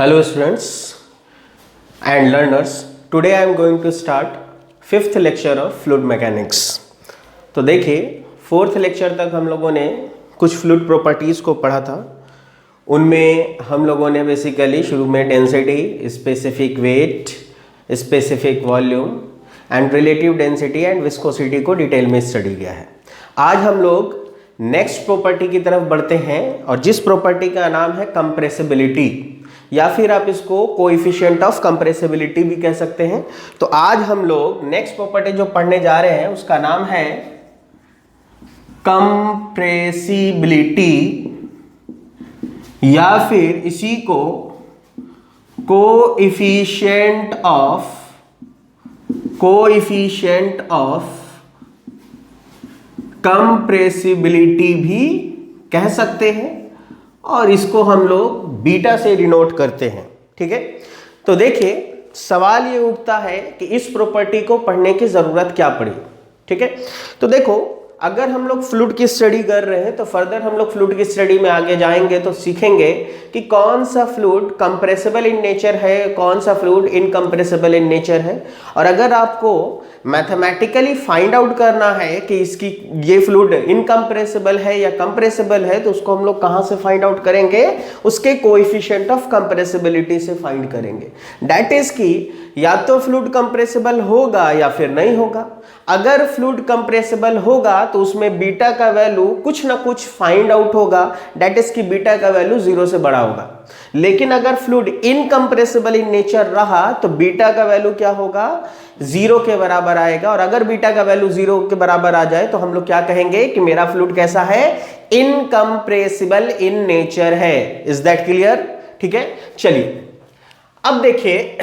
Hello students and learners. Today I am going to start fifth lecture of fluid mechanics. तो देखिए fourth lecture तक हम लोगों ने कुछ फ्लूइड प्रॉपर्टीज़ को पढ़ा था। उनमें हम लोगों ने बेसिकली शुरू में density, specific weight, specific volume and relative density and viscosity को डिटेल में स्टडी किया है। आज हम लोग नेक्स्ट प्रॉपर्टी की तरफ बढ़ते हैं और जिस प्रॉपर्टी का नाम है कंप्रेसिबिलिटी, या फिर आप इसको कोएफिशिएंट ऑफ कंप्रेसिबिलिटी भी कह सकते हैं। तो आज हम लोग नेक्स्ट प्रॉपर्टी जो पढ़ने जा रहे हैं उसका नाम है कंप्रेसिबिलिटी, या फिर इसी को कोएफिशिएंट ऑफ कंप्रेसिबिलिटी भी कह सकते हैं और इसको हम लोग बीटा से डिनोट करते हैं। ठीक है, तो देखिए सवाल ये उठता है कि इस प्रॉपर्टी को पढ़ने की जरूरत क्या पड़ी। ठीक है, तो देखो अगर हम लोग फ्लूइड की स्टडी कर रहे हैं तो फर्दर हम लोग फ्लूइड की स्टडी में आगे जाएंगे तो सीखेंगे कि कौन सा फ्लूइड कंप्रेसिबल इन नेचर है, कौन सा फ्लूइड इनकंप्रेसिबल इन नेचर है। और अगर आपको मैथमेटिकली फाइंड आउट करना है कि इसकी ये फ्लूइड इनकंप्रेसिबल है या कंप्रेसिबल है, तो उसको हम लोग कहाँ से फाइंड आउट करेंगे? उसके कोएफिशिएंट ऑफ कंप्रेसिबिलिटी से फाइंड करेंगे। दैट इज कि या तो फ्लूइड कंप्रेसिबल होगा या फिर नहीं होगा। अगर फ्लूइड कंप्रेसिबल होगा तो उसमें बीटा का वैल्यू कुछ ना कुछ फाइंड आउट होगा, दैट इज कि बीटा का वैल्यू 0 से बड़ा होगा। लेकिन अगर फ्लूइड इनकंप्रेसिबल इन नेचर रहा तो बीटा का वैल्यू क्या होगा? 0 के बराबर आएगा। और अगर बीटा का वैल्यू 0 के बराबर आ जाए तो हम लोग क्या कहेंगे कि मेरा फ्लूइड कैसा है? इनकंप्रेसिबल इन नेचर है। Is that clear? ठीक है, चलिए अब देखिए,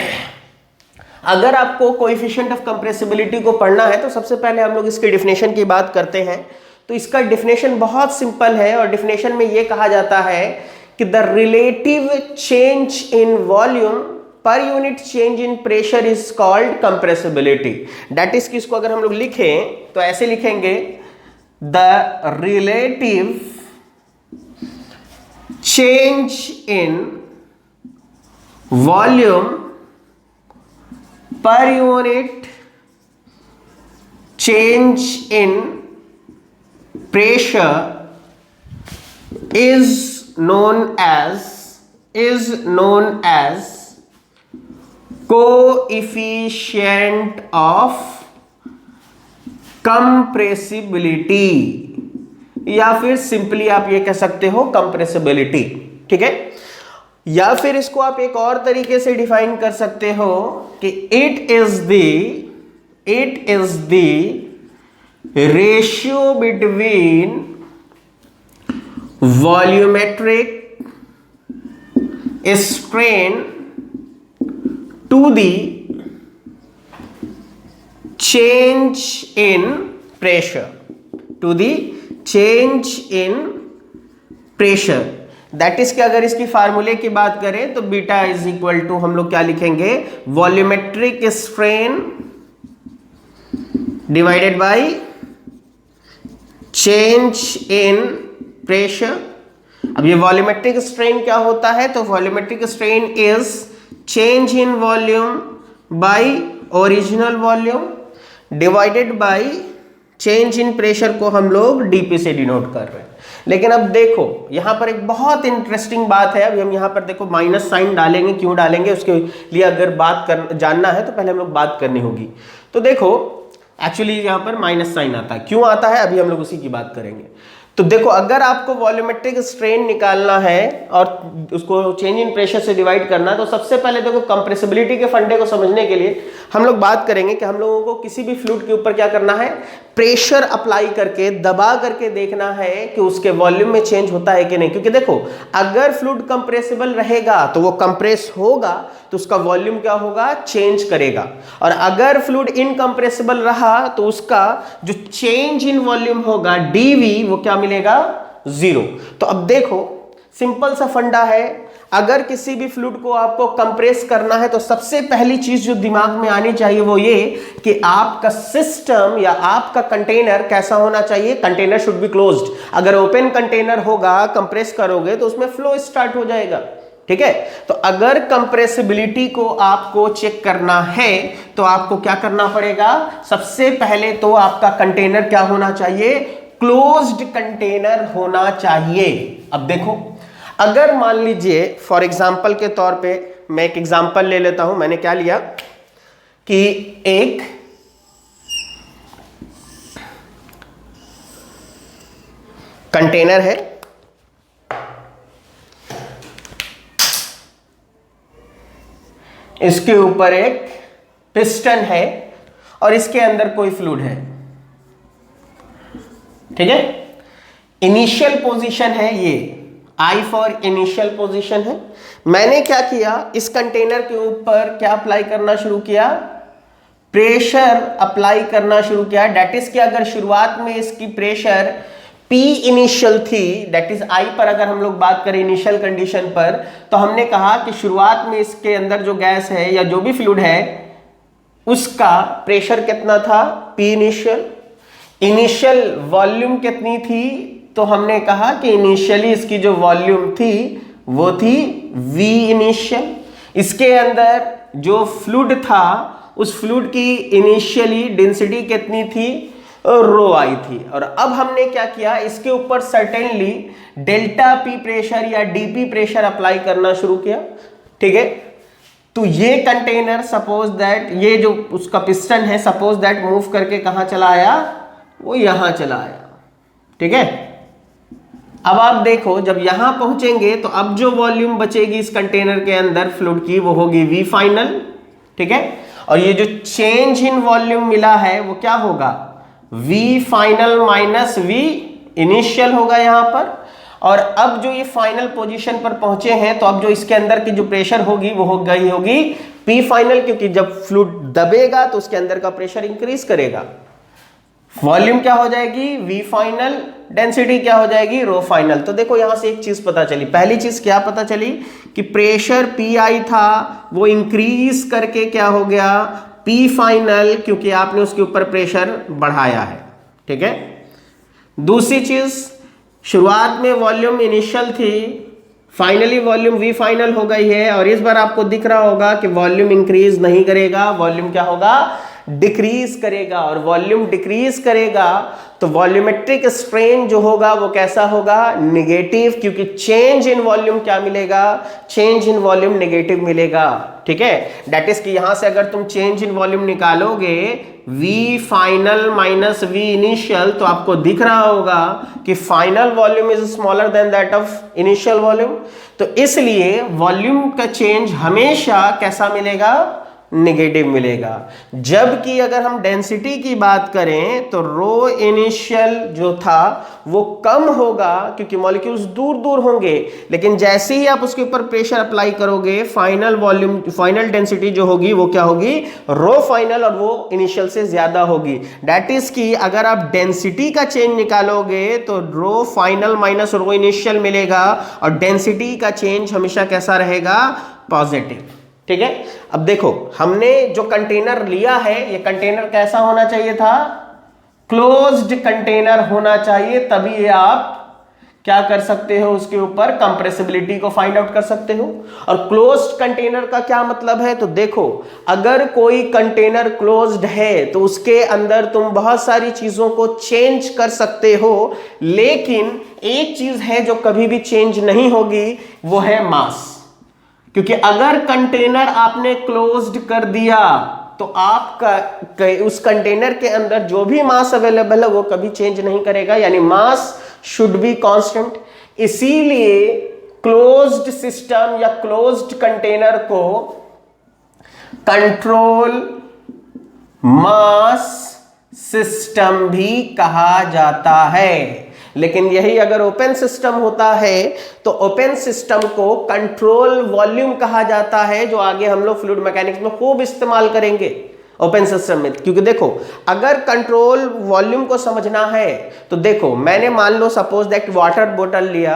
अगर आपको कोएफिशिएंट ऑफ कंप्रेसिबिलिटी को पढ़ना है तो सबसे पहले हम लोग इसकी डेफिनेशन की बात करते हैं। तो इसका डेफिनेशन बहुत सिंपल है और डेफिनेशन में यह कहा जाता है कि the relative change in volume per unit change in pressure is called compressibility. That is कि इसको अगर हम लोग लिखें तो ऐसे लिखेंगे, the relative change in volume per unit change in pressure is known as coefficient of compressibility, या फिर सिंपली आप ये कह सकते हो कंप्रेसिबिलिटी। ठीक है, या फिर इसको आप एक और तरीके से डिफाइन कर सकते हो कि it is the ratio between volumetric strain to the change in pressure. That is कि अगर इसकी फार्मूले की बात करें तो बीटा इज इक्वल टू हम लोग क्या लिखेंगे? Volumetric strain divided by change in pressure. अब ये वॉल्यूमेट्रिक स्ट्रेन क्या होता है? तो volumetric strain is change in volume by original volume divided by change in pressure को हम लोग डीपी से डिनोट कर रहे हैं। लेकिन अब देखो यहां पर एक बहुत इंटरेस्टिंग बात है। अभी हम यहां पर देखो माइनस साइन डालेंगे, क्यों डालेंगे उसके लिए अगर जानना है तो पहले हम लोग बात करनी होगी। तो देखो एक्चुअली यहां पर माइनस साइन आता है, क्यों आता है अभी हम लोग उसी की बात करेंगे। तो देखो अगर आपको वॉल्यूमेट्रिक स्ट्रेन निकालना है और उसको चेंज इन प्रेशर से डिवाइड करना है तो सबसे पहले देखो कंप्रेसिबिलिटी के फंडे को समझने के लिए हम लोग बात करेंगे कि हम लोगों को किसी भी फ्लूइड के ऊपर क्या करना है? प्रेशर अप्लाई करके, दबा करके देखना है कि उसके वॉल्यूम में चेंज होता है कि नहीं। क्योंकि देखो अगर फ्लूइड कंप्रेसिबल रहेगा तो वो कंप्रेस होगा तो उसका वॉल्यूम क्या होगा? चेंज करेगा। और अगर फ्लूइड इनकंप्रेसिबल रहा तो उसका जो चेंज इन वॉल्यूम होगा डीवी, वो क्या मिलेगा? 0। तो अब देखो सिंपल सा फंडा है, अगर किसी भी फ्लूइड को आपको कंप्रेस करना है तो सबसे पहली चीज जो दिमाग में आनी चाहिए वो ये कि आपका सिस्टम या आपका कंटेनर कैसा होना चाहिए। Container should be closed. अगर ओपन कंटेनर होगा, कंप्रेस करोगे तो उसमें फ्लो स्टार्ट हो जाएगा। ठीक है। तो अगर कंप्रेसिबिलिटी को आपको चेक करना है तो आपको क्या करना पड़ेगा, सबसे पहले तो आपका कंटेनर क्या होना चाहिए, क्लोज्ड कंटेनर होना चाहिए। अब देखो, अगर मान लीजिए फॉर एग्जांपल के तौर पे मैं एक एग्जांपल ले लेता हूं, मैंने क्या लिया कि एक कंटेनर है, इसके ऊपर एक पिस्टन है और इसके अंदर कोई फ्लूइड है, ठीक है। इनिशियल पोजीशन है ये, I फॉर इनिशियल पोजीशन है। मैंने क्या किया, इस कंटेनर के ऊपर क्या अप्लाई करना शुरू किया, प्रेशर अप्लाई करना शुरू किया। डेट इज कि अगर शुरुआत में इसकी प्रेशर P इनिशियल थी, डेट इज I पर अगर हम लोग बात करें इनिशियल कंडीशन पर, तो हमने कहा कि शुरुआत में इसके अंदर जो गैस है या जो भी फ्लूइड है उसका प्रेशर कितना था, P इनिशियल। इनिशियल वॉल्यूम कितनी थी, तो हमने कहा कि इनिशियली इसकी जो वॉल्यूम थी वो थी V इनिशियल। इसके अंदर जो फ्लूइड था उस फ्लूइड की इनिशियली डेंसिटी कितनी थी, रो आई थी। और अब हमने क्या किया, इसके ऊपर सर्टेनली डेल्टा P प्रेशर या DP प्रेशर अप्लाई करना शुरू किया, ठीक है। तो ये कंटेनर सपोज दैट ये जो उसका पिस्टन है सपोज दैट मूव करके कहां चला आया, वो यहां चला आया, ठीक है। अब आप देखो जब यहां पहुंचेंगे तो अब जो वॉल्यूम बचेगी इस कंटेनर के अंदर फ्लूइड की वो होगी V फाइनल, ठीक है। और ये जो चेंज इन वॉल्यूम मिला है वो क्या होगा, V final minus V initial होगा यहां पर। और अब जो ये फाइनल पोजीशन पर पहुंचे हैं तो अब जो इसके अंदर की जो प्रेशर होगी वो हो गई होगी P फाइनल, क्योंकि जब फ्लूइड दबेगा तो उसके अंदर का प्रेशर इंक्रीज करेगा। वॉल्यूम क्या हो जाएगी V फाइनल, डेंसिटी क्या हो जाएगी रो फाइनल। तो देखो यहां से एक चीज पता चली, पहली चीज क्या पता चली कि प्रेशर PI था वो इंक्रीज करके क्या हो गया P फाइनल, क्योंकि आपने उसके ऊपर प्रेशर बढ़ाया है, ठीक है। दूसरी चीज, शुरुआत में वॉल्यूम इनिशियल थी, फाइनली वॉल्यूम V फाइनल हो गई है और इस बार आपको दिख रहा होगा कि वॉल्यूम इंक्रीज नहीं करेगा, वॉल्यूम क्या होगा, डिक्रीज करेगा। और वॉल्यूम डिक्रीज करेगा तो वॉल्यूमेट्रिक स्ट्रेन जो होगा वो कैसा होगा, नेगेटिव, क्योंकि चेंज इन वॉल्यूम क्या मिलेगा, चेंज इन वॉल्यूम नेगेटिव मिलेगा, ठीक है। दैट इज कि यहां से अगर तुम चेंज इन वॉल्यूम निकालोगे V final minus V initial, तो आपको दिख रहा होगा कि final volume is smaller than that of initial volume. तो इसलिए वॉल्यूम का चेंज हमेशा कैसा मिलेगा, नेगेटिव मिलेगा। जबकि अगर हम डेंसिटी की बात करें तो रो इनिशियल जो था वो कम होगा क्योंकि मॉलिक्यूल्स दूर दूर होंगे, लेकिन जैसे ही आप उसके ऊपर प्रेशर अप्लाई करोगे फाइनल वॉल्यूम, फाइनल डेंसिटी जो होगी वो क्या होगी, रो फाइनल, और वो इनिशियल से ज्यादा होगी। दैट इज कि अगर आप डेंसिटी का चेंज निकालोगे तो रो फाइनल माइनस रो इनिशियल मिलेगा और डेंसिटी का चेंज हमेशा कैसा रहेगा, पॉजिटिव, ठीक है। अब देखो हमने जो कंटेनर लिया है ये कंटेनर कैसा होना चाहिए था, क्लोज्ड कंटेनर होना चाहिए, तभी ये आप क्या कर सकते हो, उसके ऊपर कंप्रेसिबिलिटी को फाइंड आउट कर सकते हो। और क्लोज्ड कंटेनर का क्या मतलब है, तो देखो अगर कोई कंटेनर क्लोज्ड है तो उसके अंदर तुम बहुत सारी चीजों को चेंज कर सकते हो, लेकिन एक चीज है जो कभी भी चेंज नहीं होगी, वो है मास। क्योंकि अगर कंटेनर आपने क्लोज्ड कर दिया तो आपका उस कंटेनर के अंदर जो भी मास अवेलेबल है वो कभी चेंज नहीं करेगा, यानी मास शुड बी कांस्टेंट। इसीलिए क्लोज्ड सिस्टम या क्लोज्ड कंटेनर को कंट्रोल मास सिस्टम भी कहा जाता है। लेकिन यही अगर ओपन सिस्टम होता है तो ओपन सिस्टम को कंट्रोल वॉल्यूम कहा जाता है, जो आगे हम लोग फ्लूइड मैकेनिक्स में खूब इस्तेमाल करेंगे ओपन सिस्टम में। क्योंकि देखो अगर कंट्रोल वॉल्यूम को समझना है तो देखो मैंने मान लो सपोज दैट वाटर बोतल लिया,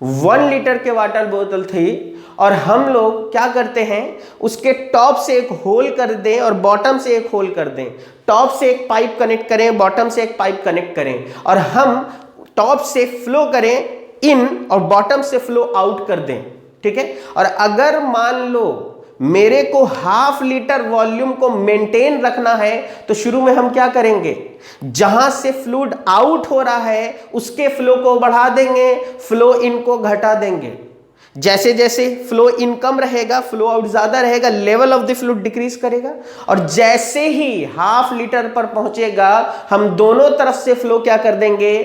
1 लीटर के वाटर बोतल थी और हम लोग क्या करते हैं उसके टॉप से एक होल कर दें और बॉटम से एक होल कर दें, टॉप से एक पाइप कनेक्ट करें, बॉटम से एक पाइप कनेक्ट करें और हम टॉप से फ्लो करें इन और बॉटम से फ्लो आउट कर दें, ठीक है। और अगर मान लो मेरे को हाफ लीटर वॉल्यूम को मेंटेन रखना है तो शुरू में हम क्या करेंगे, जहां से फ्लूइड आउट हो रहा है उसके फ्लो को बढ़ा देंगे, फ्लो इन को घटा देंगे। जैसे जैसे फ्लो इन कम रहेगा, फ्लो आउट ज्यादा रहेगा, level of the fluid decrease करेगा। और जैसे ही हाफ लीटर पर पहुंचेगा हम दोनों तरफ से फ्लो क्या कर देंगे,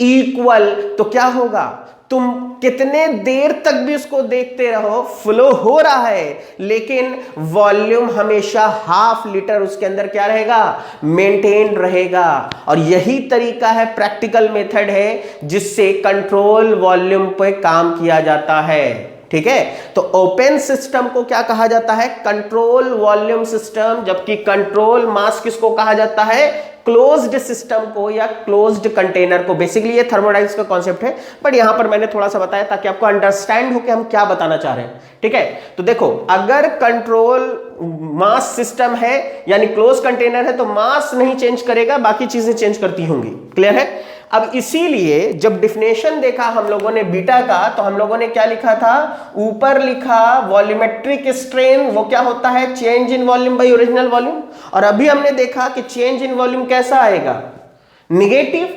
इक्वल। तो क्या होगा, तुम कितने देर तक भी उसको देखते रहो, फ्लो हो रहा है लेकिन वॉल्यूम हमेशा हाफ लीटर उसके अंदर क्या रहेगा, मेंटेन रहेगा। और यही तरीका है, प्रैक्टिकल मेथड है जिससे कंट्रोल वॉल्यूम पे काम किया जाता है। ठीक है, तो ओपन सिस्टम को क्या कहा जाता है, कंट्रोल वॉल्यूम सिस्टम, जबकि कंट्रोल मास किसको कहा जाता है, क्लोज्ड सिस्टम को या क्लोज्ड कंटेनर को। बेसिकली ये थर्मोडाइनमिक्स का कॉन्सेप्ट है, बट यहां पर मैंने थोड़ा सा बताया ताकि आपको अंडरस्टैंड हो कि हम क्या बताना चाह रहे हैं। ठीक है, तो देखो अगर कंट्रोल मास सिस्टम है यानी क्लोज कंटेनर है तो मास नहीं चेंज करेगा, बाकी चीजें चेंज करती होंगी। क्लियर है। अब इसीलिए जब डिफिनेशन देखा हम लोगों ने बीटा का, तो हम लोगों ने क्या लिखा था, ऊपर लिखा वॉल्यूमेट्रिक स्ट्रेन, वो क्या होता है, change in volume by original volume. और अभी हमने देखा कि चेंज इन वॉल्यूम कैसा आएगा, निगेटिव।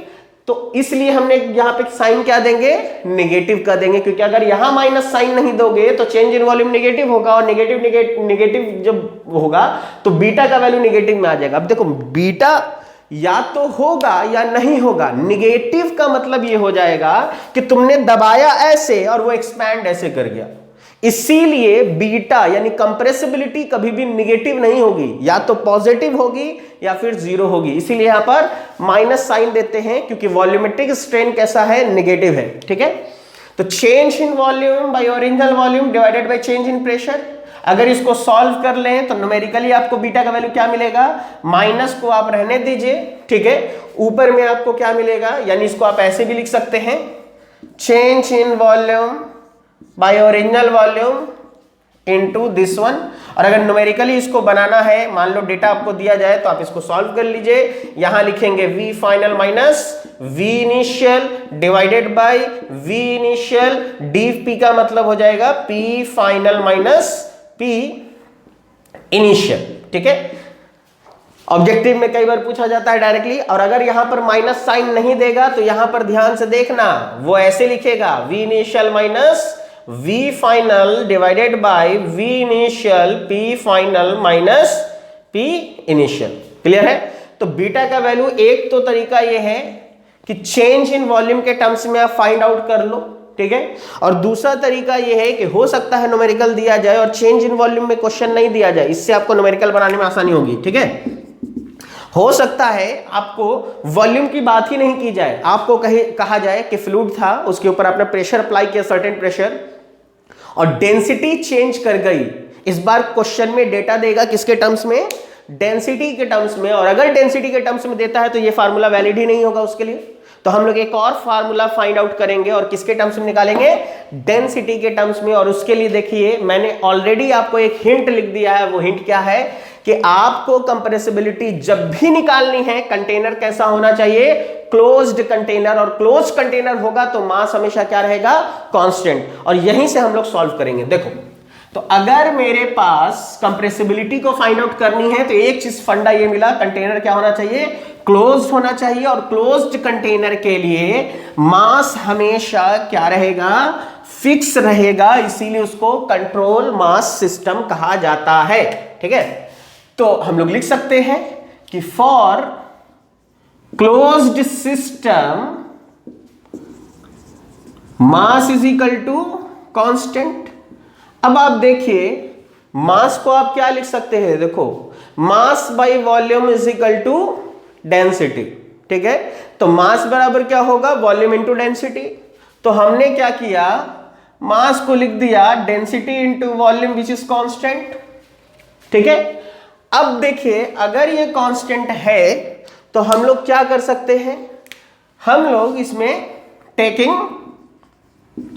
तो इसलिए हमने यहां पे साइन क्या देंगे, निगेटिव कर देंगे, क्योंकि अगर यहां माइनस साइन नहीं दोगे तो चेंज इन वॉल्यूम निगेटिव होगा, और निगेटिव जब होगा तो बीटा का वैल्यू निगेटिव में आ जाएगा। अब देखो बीटा या तो होगा या नहीं होगा, निगेटिव का मतलब ये हो जाएगा कि तुमने दबाया ऐसे और वो एक्सपैंड ऐसे कर गया। इसीलिए बीटा यानी कंप्रेसिबिलिटी कभी भी निगेटिव नहीं होगी, या तो पॉजिटिव होगी या फिर जीरो होगी। इसीलिए यहां पर माइनस साइन देते हैं क्योंकि वॉल्यूमेट्रिक स्ट्रेन कैसा है, निगेटिव है। ठीक है, तो change in volume by original volume divided by change in pressure. अगर इसको सॉल्व कर लें तो न्यूमेरिकली आपको बीटा का वैल्यू क्या मिलेगा, माइनस को आप रहने दीजिए। ठीक है, ऊपर में आपको क्या मिलेगा, यानी इसको आप ऐसे भी लिख सकते हैं, change in volume by original volume into this one. और अगर न्यूमेरिकली इसको बनाना है, मान लो डेटा आपको दिया जाए तो आप इसको सॉल्व कर लीजिए। यहां लिखेंगे v final minus v initial divided bye v initial, dp का मतलब हो जाएगा p final minus p initial. ठीक है, ऑब्जेक्टिव में कई बार पूछा जाता है डायरेक्टली। और अगर यहां पर माइनस साइन नहीं देगा तो यहां पर ध्यान से देखना, वो ऐसे लिखेगा v initial minus v final divided by v initial p final minus p initial. Clear है। तो बीटा का वैल्यू एक तो तरीका ये है कि चेंज इन वॉल्यूम के टर्म्स में आप फाइंड आउट कर लो। ठीक है, और दूसरा तरीका यह है कि हो सकता है न्यूमेरिकल दिया जाए और चेंज इन वॉल्यूम में क्वेश्चन नहीं दिया जाए, इससे आपको न्यूमेरिकल बनाने में आसानी होगी। ठीक है, हो सकता है आपको वॉल्यूम की बात ही नहीं की जाए, आपको कहा जाए कि फ्लूइड था, उसके ऊपर आपने प्रेशर अप्लाई किया, सर्टेन प्रेशर, और डेंसिटी चेंज कर गई। इस बार क्वेश्चन में डेटा देगा किसके टर्म्स में, डेंसिटी के टर्म्स में। और अगर डेंसिटी के टर्म्स में देता है तो ये फार्मूला वैलिड ही नहीं होगा उसके लिए। तो हम लोग एक और फार्मूला फाइंड आउट करेंगे और किसके टर्म्स में निकालेंगे, डेंसिटी के टर्म्स में। और उसके लिए देखिए मैंने ऑलरेडी आपको एक हिंट लिख दिया है। वो हिंट क्या है कि आपको कंप्रेसिबिलिटी जब भी निकालनी है, कंटेनर कैसा होना चाहिए, क्लोज्ड कंटेनर। और क्लोज कंटेनर होगा तो मास हमेशा क्या रहेगा, कांस्टेंट। और यहीं से हम लोग सॉल्व करेंगे। देखो, तो अगर मेरे पास कंप्रेसिबिलिटी को फाइंड आउट करनी है तो एक चीज फंडा ये मिला, कंटेनर क्या होना चाहिए, क्लोज्ड होना चाहिए। और क्लोज्ड कंटेनर के लिए मास हमेशा क्या रहेगा, फिक्स रहेगा। इसीलिए उसको कंट्रोल मास सिस्टम कहा जाता है। ठीक है, तो हम लोग लिख सकते हैं कि for closed system mass is equal to constant. अब आप देखिए मास को आप क्या लिख सकते हैं, देखो mass by volume is equal to density. ठीक है, तो मास बराबर क्या होगा, वॉल्यूम इंटू डेंसिटी। तो हमने क्या किया, मास को लिख दिया density into volume which is constant. ठीक है, अब देखिए अगर ये कांस्टेंट है तो हम लोग क्या कर सकते हैं, हम लोग इसमें टेकिंग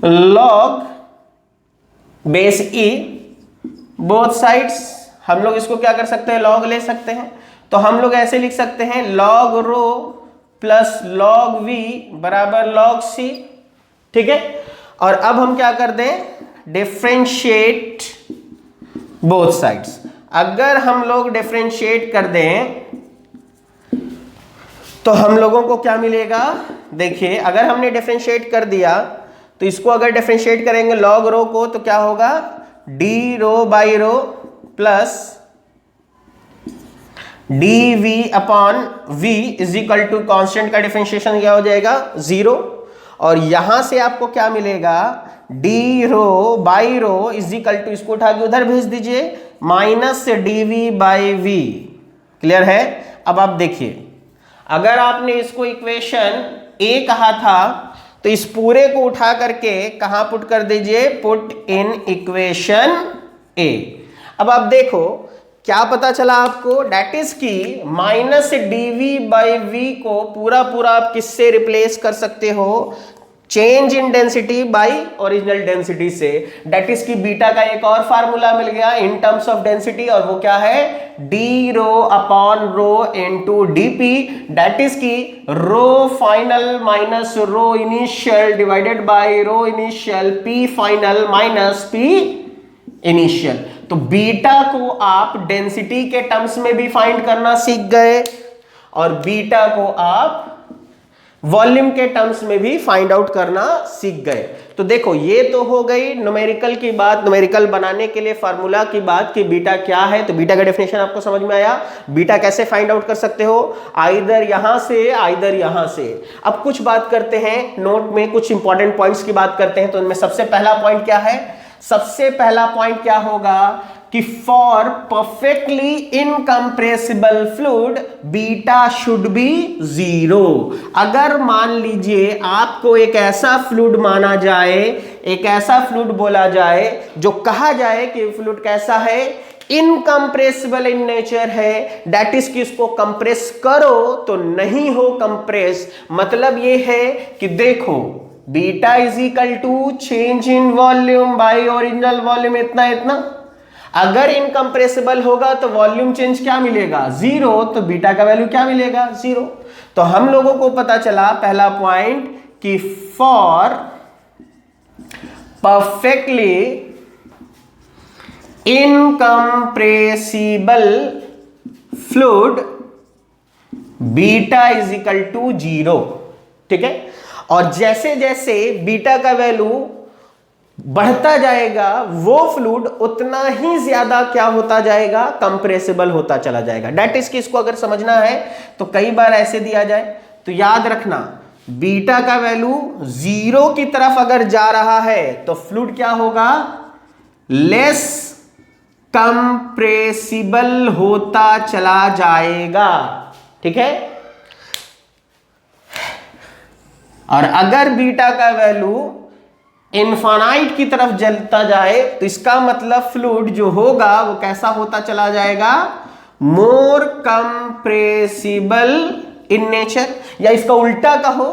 लॉग बेस ई बोथ साइड्स, हम लोग इसको क्या कर सकते हैं, लॉग ले सकते हैं। तो हम लोग ऐसे लिख सकते हैं log rho plus log V बराबर लॉग सी। ठीक है, और अब हम क्या कर दें, डिफरेंशिएट बोथ साइड्स। अगर हम लोग डिफरेंशिएट कर दें तो हम लोगों को क्या मिलेगा? देखिए, अगर हमने डिफरेंशिएट कर दिया तो इसको अगर डिफरेंशिएट करेंगे लॉग रो को तो क्या होगा? D rho by rho plus d V upon V is equal to constant का डिफरेंशिएशन क्या हो जाएगा? 0। और यहां से आपको क्या मिलेगा? D rho by rho is equal to, इसको उठा के उधर भेज दीजिए, minus d V by V. Clear है? अब आप देखिए, अगर आपने इसको इक्वेशन ए कहा था तो इस पूरे को उठा करके कहां पुट कर दीजिए? पुट इन इक्वेशन ए। अब आप देखो क्या पता चला आपको? डेट इज की माइनस डीवी बाई वी को पूरा पूरा आप किससे रिप्लेस कर सकते हो? Change in density by original density से। डेट इज की बीटा का एक और फार्मूला मिल गया इन टर्म्स ऑफ डेंसिटी, और वो क्या है? D rho upon rho into DP. That is की rho final minus rho initial divided by rho initial, P final minus P initial. तो बीटा को आप डेंसिटी के टर्म्स में भी फाइंड करना सीख गए और बीटा को आप वॉल्यूम के टर्म्स में भी फाइंड आउट करना सीख गए। तो देखो, ये तो हो गई न्यूमेरिकल की बात, न्यूमेरिकल बनाने के लिए फार्मूला की बात कि बीटा क्या है। तो बीटा का डेफिनेशन आपको समझ में आया। बीटा कैसे फाइंड आउट कर सकते हो? आइदर यहां से आइदर यहां से। अब कुछ बात करते हैं, नोट में कुछ इंपॉर्टेंट पॉइंट्स की बात करते हैं। तो इनमें सबसे पहला पॉइंट क्या है? सबसे पहला पॉइंट क्या होगा कि for perfectly incompressible fluid beta should be 0। अगर मान लीजिए आपको एक ऐसा फ्लूइड माना जाए, एक ऐसा फ्लूइड बोला जाए जो कहा जाए कि फ्लूइड कैसा है? इनकंप्रेसिबल इन नेचर है। दैट इज कि इसको कंप्रेस करो तो नहीं हो कंप्रेस। मतलब ये है कि देखो, beta is equal to change in volume by original volume, इतना इतना। अगर इनकंप्रेसिबल होगा तो वॉल्यूम चेंज क्या मिलेगा? 0। तो बीटा का वैल्यू क्या मिलेगा? 0। तो हम लोगों को पता चला पहला पॉइंट कि for perfectly incompressible fluid beta is equal to 0। ठीक है? और जैसे जैसे बीटा का वैल्यू बढ़ता जाएगा वो फ्लूइड उतना ही ज्यादा क्या होता जाएगा? कंप्रेसिबल होता चला जाएगा। दैट इज कि इसको अगर समझना है तो कई बार ऐसे दिया जाए तो याद रखना, बीटा का वैल्यू 0 की तरफ अगर जा रहा है तो फ्लूइड क्या होगा? लेस कंप्रेसिबल होता चला जाएगा। ठीक है? और अगर बीटा का वैल्यू इनफाइनाइट की तरफ जलता जाए तो इसका मतलब फ्लूइड जो होगा वो कैसा होता चला जाएगा? मोर कंप्रेसिबल इन नेचर। या इसका उल्टा कहो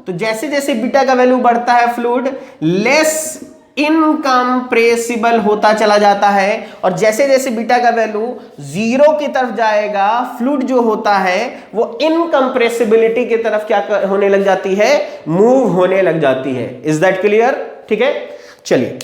तो जैसे जैसे बीटा का वैल्यू बढ़ता है फ्लूइड लेस इनकंप्रेसिबल होता चला जाता है, और जैसे जैसे बीटा का वैल्यू 0 की तरफ जाएगा फ्लूइड जो होता है वो इनकंप्रेसिबिलिटी की तरफ क्या होने लग जाती है? मूव होने लग जाती है। Is that clear? ठीक है, चलिए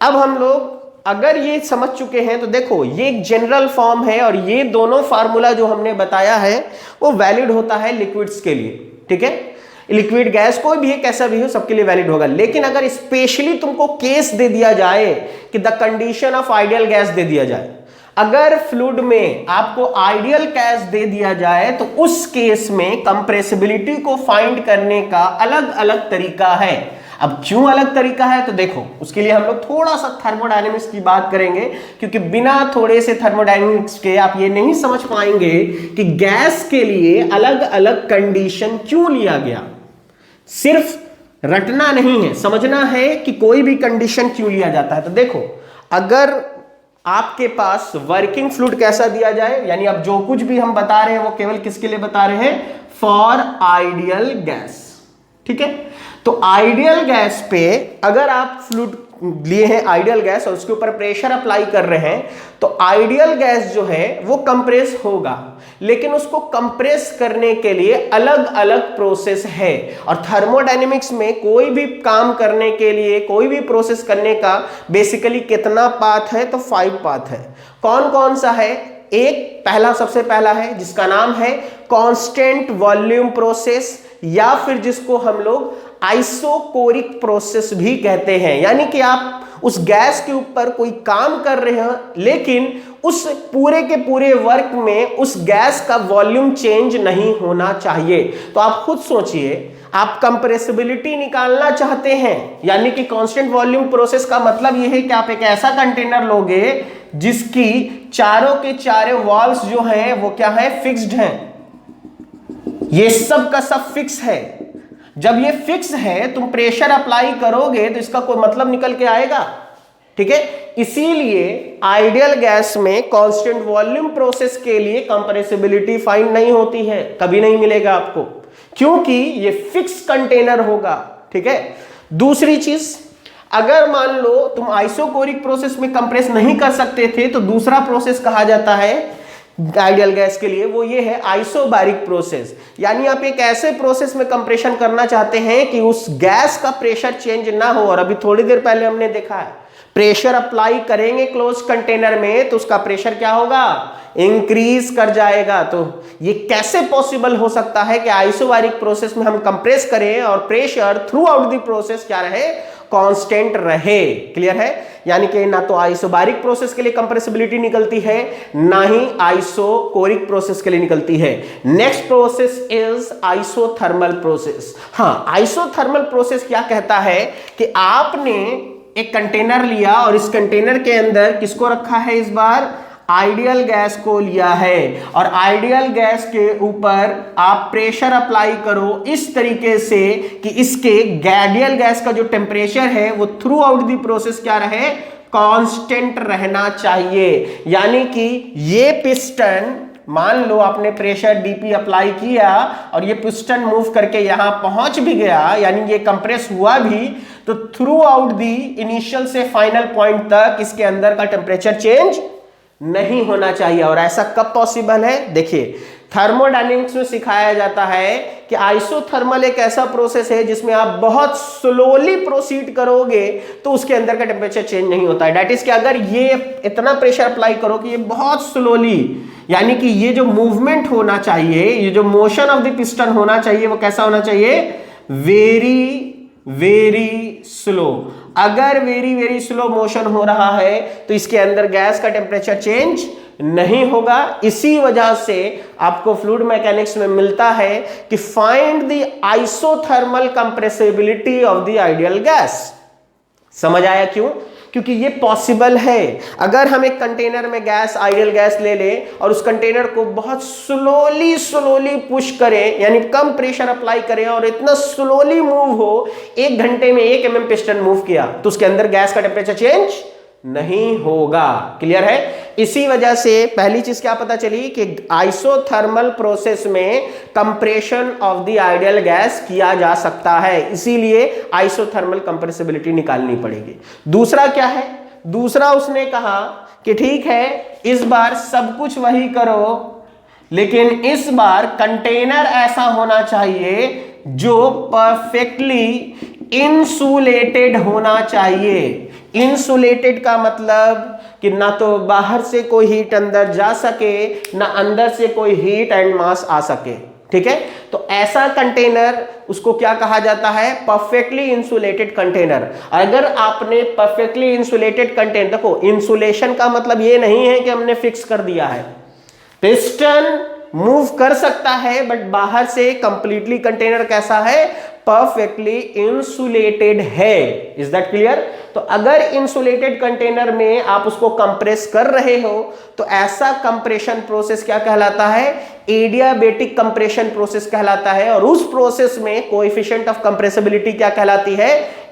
अब हम लोग अगर ये समझ चुके हैं तो देखो, ये एक जनरल फॉर्म है और ये दोनों फार्मूला जो हमने बताया है वो वैलिड होता है लिक्विड्स के लिए। ठीक है? लिक्विड गैस कोई भी है, कैसा भी हो, सबके लिए वैलिड होगा। लेकिन अगर स्पेशली तुमको केस दे दिया जाए कि the condition of ideal gas दे दिया जाए, अगर फ्लूइड में आपको आइडियल गैस दे दिया जाए तो उस केस में कंप्रेसिबिलिटी को फाइंड करने का अलग अलग तरीका है। अब क्यों अलग तरीका है तो देखो, उसके लिए हम लोग थोड़ा सा थर्मोडायनेमिक्स की बात करेंगे, क्योंकि बिना थोड़े से थर्मोडायनेमिक्स के आप ये नहीं समझ पाएंगे कि गैस के लिए अलग अलग कंडीशन क्यों लिया गया। सिर्फ रटना नहीं है, समझना है कि कोई भी कंडीशन क्यों लिया जाता है। तो देखो, अगर आपके पास वर्किंग फ्लूइड कैसा दिया जाए, यानी अब जो कुछ भी हम बता रहे हैं वो केवल किसके लिए बता रहे हैं? For ideal gas. ठीक है? तो आइडियल गैस पे अगर आप फ्लूइड लिए हैं आइडियल गैस और उसके ऊपर प्रेशर अप्लाई कर रहे हैं तो आइडियल गैस जो है वो कंप्रेस होगा, लेकिन उसको कंप्रेस करने के लिए अलग अलग प्रोसेस है। और थर्मोडायनेमिक्स में कोई भी काम करने के लिए, कोई भी प्रोसेस करने का बेसिकली कितना पाथ है, तो 5 पाथ है। कौन कौन सा है? एक पहला, सबसे पहला है जिसका नाम है कांस्टेंट वॉल्यूम प्रोसेस, या फिर जिसको हम लोग आइसोकोरिक प्रोसेस भी कहते हैं। यानी कि आप उस गैस के ऊपर कोई काम कर रहे हैं, लेकिन उस पूरे के पूरे वर्क में उस गैस का वॉल्यूम चेंज नहीं होना चाहिए। तो आप खुद सोचिए, आप कंप्रेसिबिलिटी निकालना चाहते हैं, यानी कि कांस्टेंट वॉल्यूम प्रोसेस का मतलब यह है कि आप एक ऐसा कंटेनर लोगे जिसकी चारों के चारों वॉल्स जो है वो क्या है? फिक्स्ड हैं। ये सब का सब फिक्स है। जब ये फिक्स है, तुम प्रेशर अप्लाई करोगे तो इसका कोई मतलब निकल के आएगा, ठीक है। इसीलिए आइडियल गैस में कांस्टेंट वॉल्यूम प्रोसेस के लिए कंप्रेसिबिलिटी फाइंड नहीं होती है, कभी नहीं मिलेगा आपको, क्योंकि ये फिक्स कंटेनर होगा, ठीक है। दूसरी चीज, अगर मान लो तुम आइसोकोरिक प्रोसेस में कंप्रेस नहीं कर सकते थे तो दूसरा प्रोसेस कहा जाता है आइडियल गैस के लिए, वो ये है आइसोबारिक प्रोसेस। यानी आप एक ऐसे प्रोसेस में कंप्रेशन करना चाहते हैं कि उस गैस का प्रेशर चेंज ना हो। और अभी थोड़ी देर पहले हमने देखा है, प्रेशर अप्लाई करेंगे क्लोज कंटेनर में तो उसका प्रेशर क्या होगा? इंक्रीज कर जाएगा। तो ये कैसे पॉसिबल हो सकता है कि आइसोबारिक प्रोसेस में हम कंप्रेस करें और pressure through out the process क्या रहे? कांस्टेंट रहे। क्लियर है? यानी कि ना तो आइसोबारिक प्रोसेस के लिए कंप्रेसिबिलिटी निकलती है, ना ही आइसोकोरिक प्रोसेस के लिए निकलती है। Next process is isothermal process. हाँ, आइसोथर्मल प्रोसेस क्या कहता है कि आपने एक कंटेनर लिया और इस कंटेनर के अंदर किसको रखा है? इस बार आइडियल गैस को लिया है, और आइडियल गैस के ऊपर आप प्रेशर अप्लाई करो इस तरीके से कि इसके आइडियल गैस का जो टेम्परेचर है वो थ्रू आउट द प्रोसेस क्या रहे? कांस्टेंट रहना चाहिए। यानी कि ये पिस्टन, मान लो आपने प्रेशर डीपी अप्लाई किया और ये पिस्टन मूव करके यहां पहुंच भी गया, यानी ये कंप्रेस हुआ भी, तो थ्रू आउट दी इनिशियल से फाइनल पॉइंट तक इसके अंदर का टेम्परेचर चेंज नहीं होना चाहिए। और ऐसा कब पॉसिबल है? देखिए, थर्मोडायनेमिक्स में सिखाया जाता है कि आइसोथर्मल एक ऐसा प्रोसेस है जिसमें आप बहुत स्लोली प्रोसीड करोगे तो उसके अंदर का टेम्परेचर चेंज नहीं होता है। दैट इज कि अगर ये इतना प्रेशर अप्लाई करो कि ये बहुत स्लोली, यानी कि ये जो मूवमेंट होना चाहिए, ये जो मोशन ऑफ द पिस्टन होना चाहिए, वो कैसा होना चाहिए? Very very slow. अगर वेरी वेरी स्लो मोशन हो रहा है तो इसके अंदर गैस का टेम्परेचर चेंज नहीं होगा। इसी वजह से आपको फ्लूइड मैकेनिक्स में मिलता है कि find the isothermal compressibility of the ideal gas. समझ आया क्यों? क्योंकि ये पॉसिबल है। अगर हम एक कंटेनर में गैस, आइडियल गैस ले लें और उस कंटेनर को बहुत स्लोली पुश करें, यानी कम प्रेशर अप्लाई करें और इतना स्लोली मूव हो, 1 घंटे में 1 mm पिस्टन मूव किया, तो उसके अंदर गैस का टेम्परेचर चेंज नहीं होगा। क्लियर है? इसी वजह से पहली चीज क्या पता चली कि आइसोथर्मल प्रोसेस में compression of the ideal gas किया जा सकता है, इसीलिए आइसोथर्मल कंप्रेसिबिलिटी निकालनी पड़ेगी। दूसरा क्या है? दूसरा उसने कहा कि ठीक है, इस बार सब कुछ वही करो, लेकिन इस बार कंटेनर ऐसा होना चाहिए जो परफेक्टली इंसुलेटेड होना चाहिए। इंसुलेटेड का मतलब कि ना तो बाहर से कोई हीट अंदर जा सके, ना अंदर से कोई हीट एंड मास आ सके। ठीक है? तो ऐसा कंटेनर, उसको क्या कहा जाता है? Perfectly insulated container. अगर आपने परफेक्टली इंसुलेटेड कंटेनर, देखो इंसुलेशन का मतलब ये नहीं है कि हमने फिक्स कर दिया है। पिस्टन मूव कर सकता है, बट बाहर से कंप्लीटली कंटेनर कैसा है? परफेक्टली इंसुलेटेड है। Is that clear? तो अगर इंसुलेटेड कंटेनर में आप उसको कंप्रेस कर रहे हो तो ऐसा कंप्रेशन प्रोसेस क्या कहलाता है? एडियाबेटिक कंप्रेशन प्रोसेस कहलाता है। और उस प्रोसेस में कोएफिशिएंट ऑफ कंप्रेसिबिलिटी क्या कहलाती है?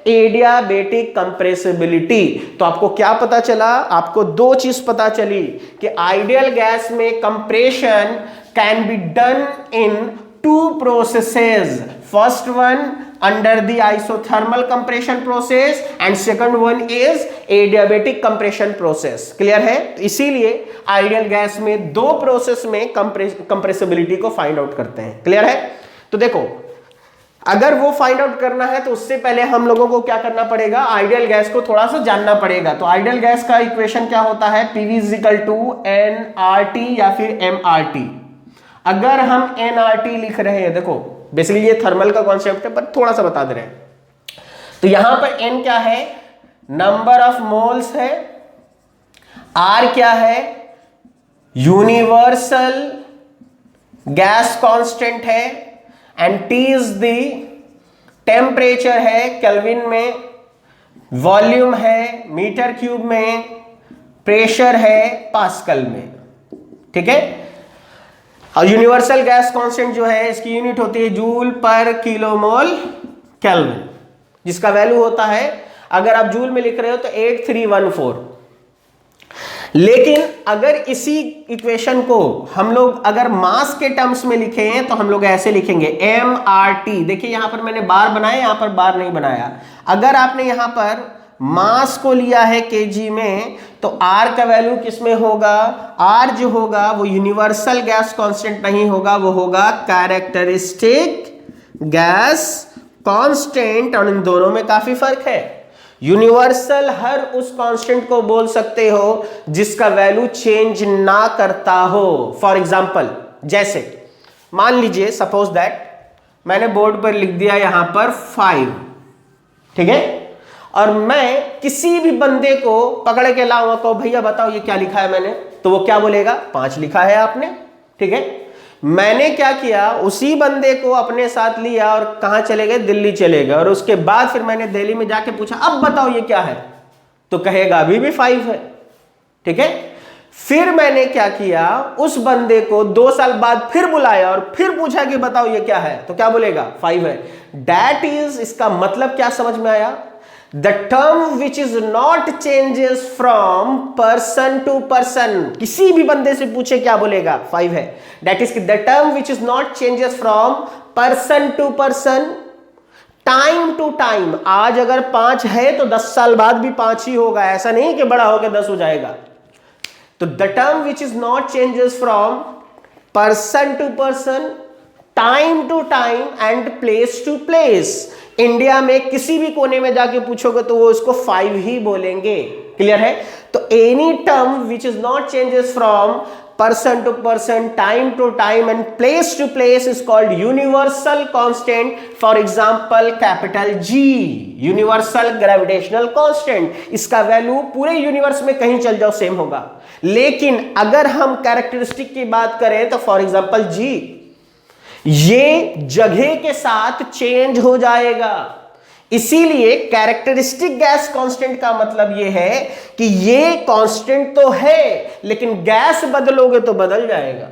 Adiabatic compressibility. तो आपको क्या पता चला? आपको 2 चीज पता चली कि आइडियल गैस में compression can be done in 2 processes. First one, under the isothermal compression process and second one is adiabatic compression process. Clear है? तो इसीलिए आइडियल गैस में दो प्रोसेस में कंप्रेसिबिलिटी को फाइंड आउट करते हैं. क्लियर है? तो देखो, अगर वो फाइंड आउट करना है तो उससे पहले हम लोगों को क्या करना पड़ेगा, आइडियल गैस को थोड़ा सा जानना पड़ेगा. तो आइडियल गैस का इक्वेशन क्या होता है, PV = nRT या फिर mRT. अगर हम nRT लिख रहे हैं, देखो बेसिकली ये थर्मल का कॉन्सेप्ट है पर थोड़ा सा बता दे रहे हैं. तो यहां पर n क्या है, नंबर ऑफ मोल्स है, R क्या है, यूनिवर्सल गैस कांस्टेंट है, and T is the temperature है केल्विन में, वॉल्यूम है मीटर क्यूब में, प्रेशर है पास्कल में. ठीक है? और यूनिवर्सल गैस कांस्टेंट जो है इसकी यूनिट होती है जूल पर किलोमोल केल्विन, जिसका वैल्यू होता है, अगर आप जूल में लिख रहे हो तो 8314. लेकिन अगर इसी इक्वेशन को हम लोग अगर मास के टर्म्स में लिखें तो हम लोग ऐसे लिखेंगे mRT. देखिए यहां पर मैंने बार बनाया, यहां पर बार नहीं बनाया. अगर आपने यहां पर मास को लिया है केजी में तो R का वैल्यू किस में होगा, R जो होगा वो यूनिवर्सल गैस कांस्टेंट नहीं होगा, वो होगा कैरेक्टरिस्टिक गैस कांस्टेंट. और इन दोनों में काफी फर्क है. यूनिवर्सल हर उस कांस्टेंट को बोल सकते हो जिसका वैल्यू चेंज ना करता हो. फॉर एग्जांपल, जैसे मान लीजिए सपोज दैट मैंने बोर्ड पर लिख दिया यहां पर 5. ठीक है? और मैं किसी भी बंदे को पकड़ के लाऊंगा, कहो भैया बताओ ये क्या लिखा है मैंने, तो वो क्या बोलेगा, 5 लिखा है आपने. ठीक है? मैंने क्या किया, उसी बंदे को अपने साथ लिया और कहां चले गए, दिल्ली चले गए. और उसके बाद फिर मैंने दिल्ली में जाके पूछा अब बताओ ये क्या है, तो कहेगा अभी भी 5 है. ठीक है? फिर मैंने क्या किया, उस बंदे को 2 साल बाद फिर बुलाया और फिर पूछा कि बताओ ये क्या है, तो क्या बोलेगा, 5 है. दैट इज, इसका मतलब क्या समझ में आया, The term which is not changes from person to person. किसी भी बंदे से पूछे क्या बोलेगा, 5 है. That is the term which is not changes from person to person, time to time. आज अगर 5 है तो 10 साल बाद भी 5 ही होगा, ऐसा नहीं कि बड़ा होकर 10 हो जाएगा. तो the term which is not changes from person to person, time to time and place to place. India में किसी भी कोने में जाके पूछोगे तो वो इसको 5 ही बोलेंगे. क्लियर है? तो any term which is not changes from person to person, time to time and place to place is called universal constant. For example capital G, universal gravitational constant. इसका वैल्यू पूरे यूनिवर्स में कहीं चल जाओ same होगा. लेकिन अगर हम कैरेक्टरिस्टिक की बात करें तो फॉर एग्जांपल G ये जगह के साथ चेंज हो जाएगा. इसीलिए कैरेक्टरिस्टिक गैस कांस्टेंट का मतलब ये है कि ये कांस्टेंट तो है लेकिन गैस बदलोगे तो बदल जाएगा.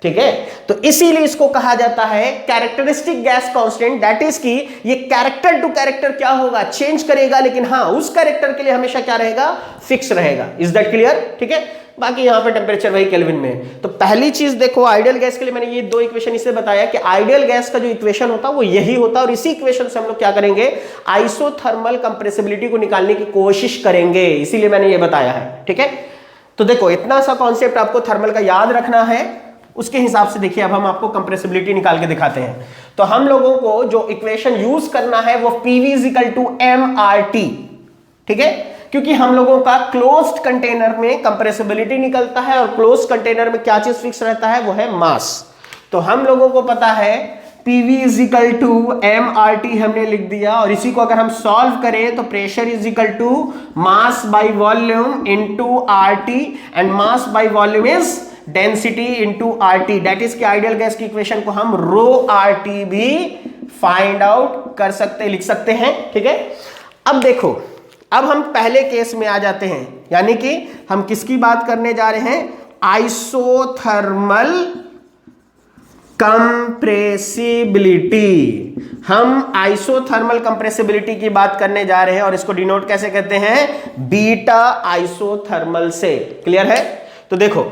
ठीक है? तो इसीलिए इसको कहा जाता है characteristic gas constant. That is कि ये कैरेक्टर टू कैरेक्टर क्या होगा, चेंज करेगा, लेकिन हाँ उस कैरेक्टर के लिए हमेशा क्या रहेगा, फिक्स रहेगा. Is that clear? ठीक है? बाकी यहां पे टेम्परेचर वही केल्विन में. तो पहली चीज देखो, आइडियल गैस के लिए मैंने ये 2 इक्वेशन इससे बताया कि आइडियल गैस का जो इक्वेशन होता है वो यही होता है. और इसी इक्वेशन से हम लोग क्या करेंगे, आइसोथर्मल कंप्रेसिबिलिटी को निकालने की कोशिश करेंगे. इसीलिए मैंने ये बताया है. ठीक है? तो देखो इतना सा कॉन्सेप्ट आपको थर्मल का याद रखना है. उसके हिसाब से देखिए अब हम आपको कंप्रेसिबिलिटी निकाल के दिखाते हैं. तो हम लोगों को जो इक्वेशन यूज करना है वो PV = mRT. ठीक है? क्योंकि हम लोगों का क्लोज्ड कंटेनर में कंप्रेसिबिलिटी निकलता है और क्लोज्ड कंटेनर में क्या चीज फिक्स रहता है, वो है मास. तो हम लोगों को पता है PV = mRT हमने लिख दिया. और इसी को अगर हम सॉल्व करें तो pressure = mass by volume into RT and mass by volume is density into RT. That is कि आइडियल गैस की इक्वेशन को हम ρRT भी फाइंड आउट कर सकते, लिख सकते हैं. ठीक है? अब देखो, अब हम पहले केस में आ जाते हैं, यानी कि हम किसकी बात करने जा रहे हैं, आइसोथर्मल कंप्रेसिबिलिटी. हम आइसोथर्मल कंप्रेसिबिलिटी की बात करने जा रहे हैं और इसको डिनोट कैसे कहते हैं, बीटा आइसोथर्मल से. क्लियर है? तो देखो,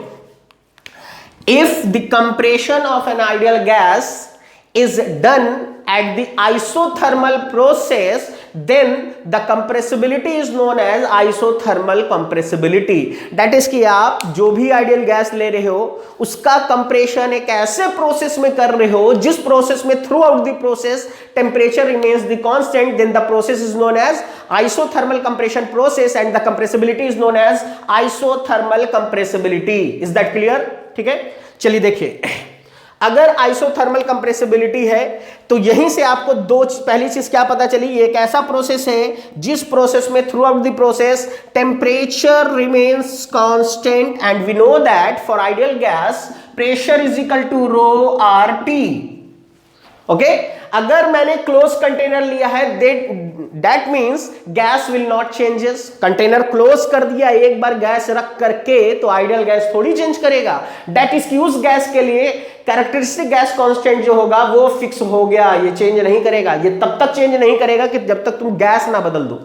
if the compression of an ideal gas is done at the isothermal process, then the compressibility is known as isothermal compressibility. That is कि आप जो भी आइडियल गैस ले रहे हो उसका कंप्रेशन एक ऐसे प्रोसेस में कर रहे हो जिस प्रोसेस में throughout the process temperature remains the constant, then the process is known as isothermal compression process and the compressibility is known as isothermal compressibility. Is that clear? ठीक है, चलिए देखिए, अगर आइसोथर्मल कंप्रेसिबिलिटी है तो यहीं से आपको पहली चीज क्या पता चली, ये एक ऐसा प्रोसेस है जिस प्रोसेस में throughout the process temperature remains constant and we know that for ideal gas pressure is equal to rho R T. Okay, अगर मैंने क्लोज कंटेनर लिया है that means gas will not changes. Container close कर दिया एक बार gas रख करके तो आइडियल गैस थोड़ी चेंज करेगा. दैट इज उस गैस के लिए कैरेक्टरिस्टिक गैस कांस्टेंट जो होगा वो फिक्स हो गया, ये चेंज नहीं करेगा. ये तब तक चेंज नहीं करेगा कि जब तक तुम गैस ना बदल दो.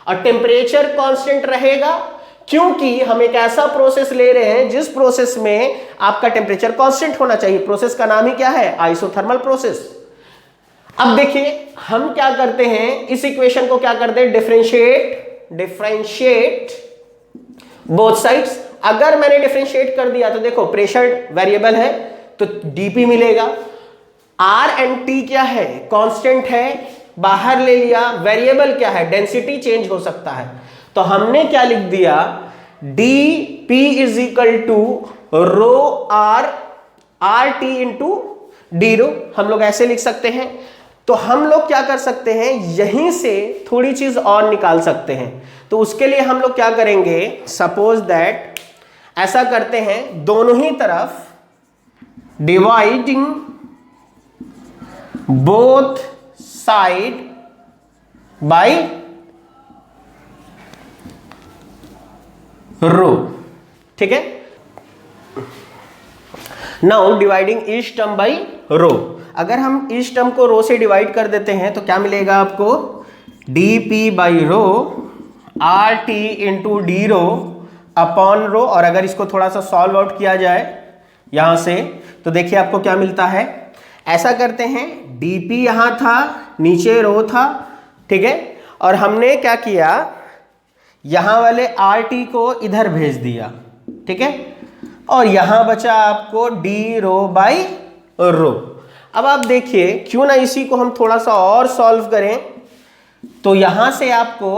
और टेम्परेचर कांस्टेंट रहेगा क्योंकि हम एक ऐसा प्रोसेस ले रहे हैं जिस प्रोसेस में आपका टेम्परेचर कांस्टेंट होना चाहिए. प्रोसेस का नाम ही क्या है, आइसोथर्मल प्रोसेस. अब देखिए हम क्या करते हैं, इस इक्वेशन को क्या करते हैं, डिफरेंशिएट बोथ साइड्स. अगर मैंने डिफरेंशिएट कर दिया तो देखो प्रेशर वेरिएबल है तो डीपी मिलेगा, आर एंड टी क्या है, कांस्टेंट है, बाहर ले लिया. वेरिएबल क्या है, डेंसिटी चेंज हो सकता है. तो हमने क्या लिख दिया, D P is equal to rho R T into D rho. हम लोग ऐसे लिख सकते हैं. तो हम लोग क्या कर सकते हैं, यहीं से थोड़ी चीज और निकाल सकते हैं. तो उसके लिए हम लोग क्या करेंगे, सपोज दैट ऐसा करते हैं, दोनों ही तरफ dividing both side by rho. ठीक है, now dividing each term by rho. अगर हम इस टर्म को रो से डिवाइड कर देते हैं तो क्या मिलेगा आपको, D P by rho R T into D rho upon रो. और अगर इसको थोड़ा सा सॉल्व आउट किया जाए यहां से तो देखिए आपको क्या मिलता है. ऐसा करते हैं, डी पी यहां था, नीचे रो था. ठीक है, और हमने क्या किया, यहां वाले आर टी को इधर भेज दिया. ठीक है, और यहां बचा आपको डी रो बाई रो. अब आप देखिए क्यों ना इसी को हम थोड़ा सा और सॉल्व करें. तो यहां से आपको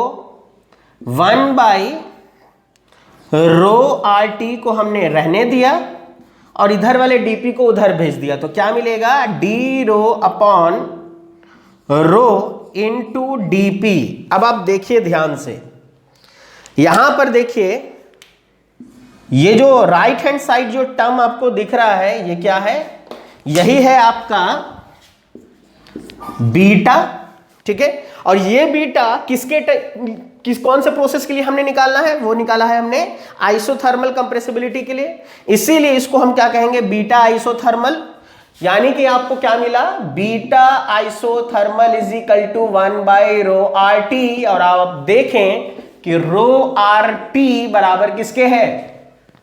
1 बाई रो आर टी को हमने रहने दिया और इधर वाले डीपी को उधर भेज दिया. तो क्या मिलेगा, d rho upon rho into DP. अब आप देखिए ध्यान से, यहां पर देखिए ये जो राइट हैंड साइड जो टर्म आपको दिख रहा है ये क्या है, यही है आपका बीटा. ठीक है, और ये बीटा कौन से प्रोसेस के लिए हमने निकालना है, वो निकाला है हमने आइसोथर्मल कंप्रेसिबिलिटी के लिए. इसीलिए इसको हम क्या कहेंगे, बीटा आइसोथर्मल. यानी कि आपको क्या मिला, beta isothermal is equal to 1 by rho R T. और आप देखें कि रो आर टी बराबर किसके है,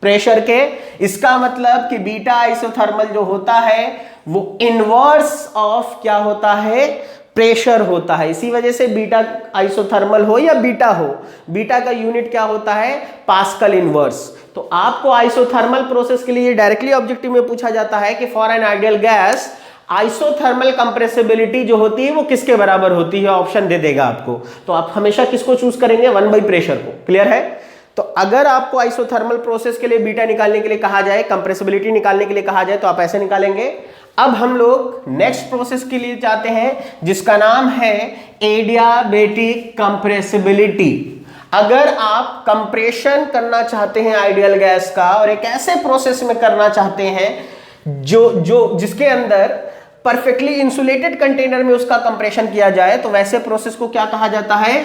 प्रेशर के. इसका मतलब कि बीटा आइसोथर्मल जो होता है वो इनवर्स ऑफ क्या होता है, प्रेशर होता है. इसी वजह से बीटा आइसोथर्मल हो या बीटा हो, बीटा का यूनिट क्या होता है, पास्कल इनवर्स. तो आपको आइसोथर्मल प्रोसेस के लिए डायरेक्टली ऑब्जेक्टिव में पूछा जाता है कि for an ideal gas isothermal compressibility जो होती है वो किसके बराबर होती है, ऑप्शन दे देगा आपको. तो आप हमेशा किसको चूज करेंगे, 1 बाई प्रेशर को. क्लियर है. तो अगर आपको आइसोथर्मल प्रोसेस के लिए बीटा निकालने के लिए कहा जाए, कंप्रेसिबिलिटी निकालने के लिए कहा जाए तो आप ऐसे निकालेंगे. अब हम लोग नेक्स्ट प्रोसेस के लिए जाते हैं जिसका नाम है एडियाबेटिक कंप्रेसिबिलिटी. अगर आप कंप्रेशन करना चाहते हैं आइडियल गैस का और एक ऐसे प्रोसेस में करना चाहते हैं जिसके अंदर परफेक्टली इंसुलेटेड कंटेनर में उसका कंप्रेशन किया जाए तो वैसे प्रोसेस को क्या कहा जाता है,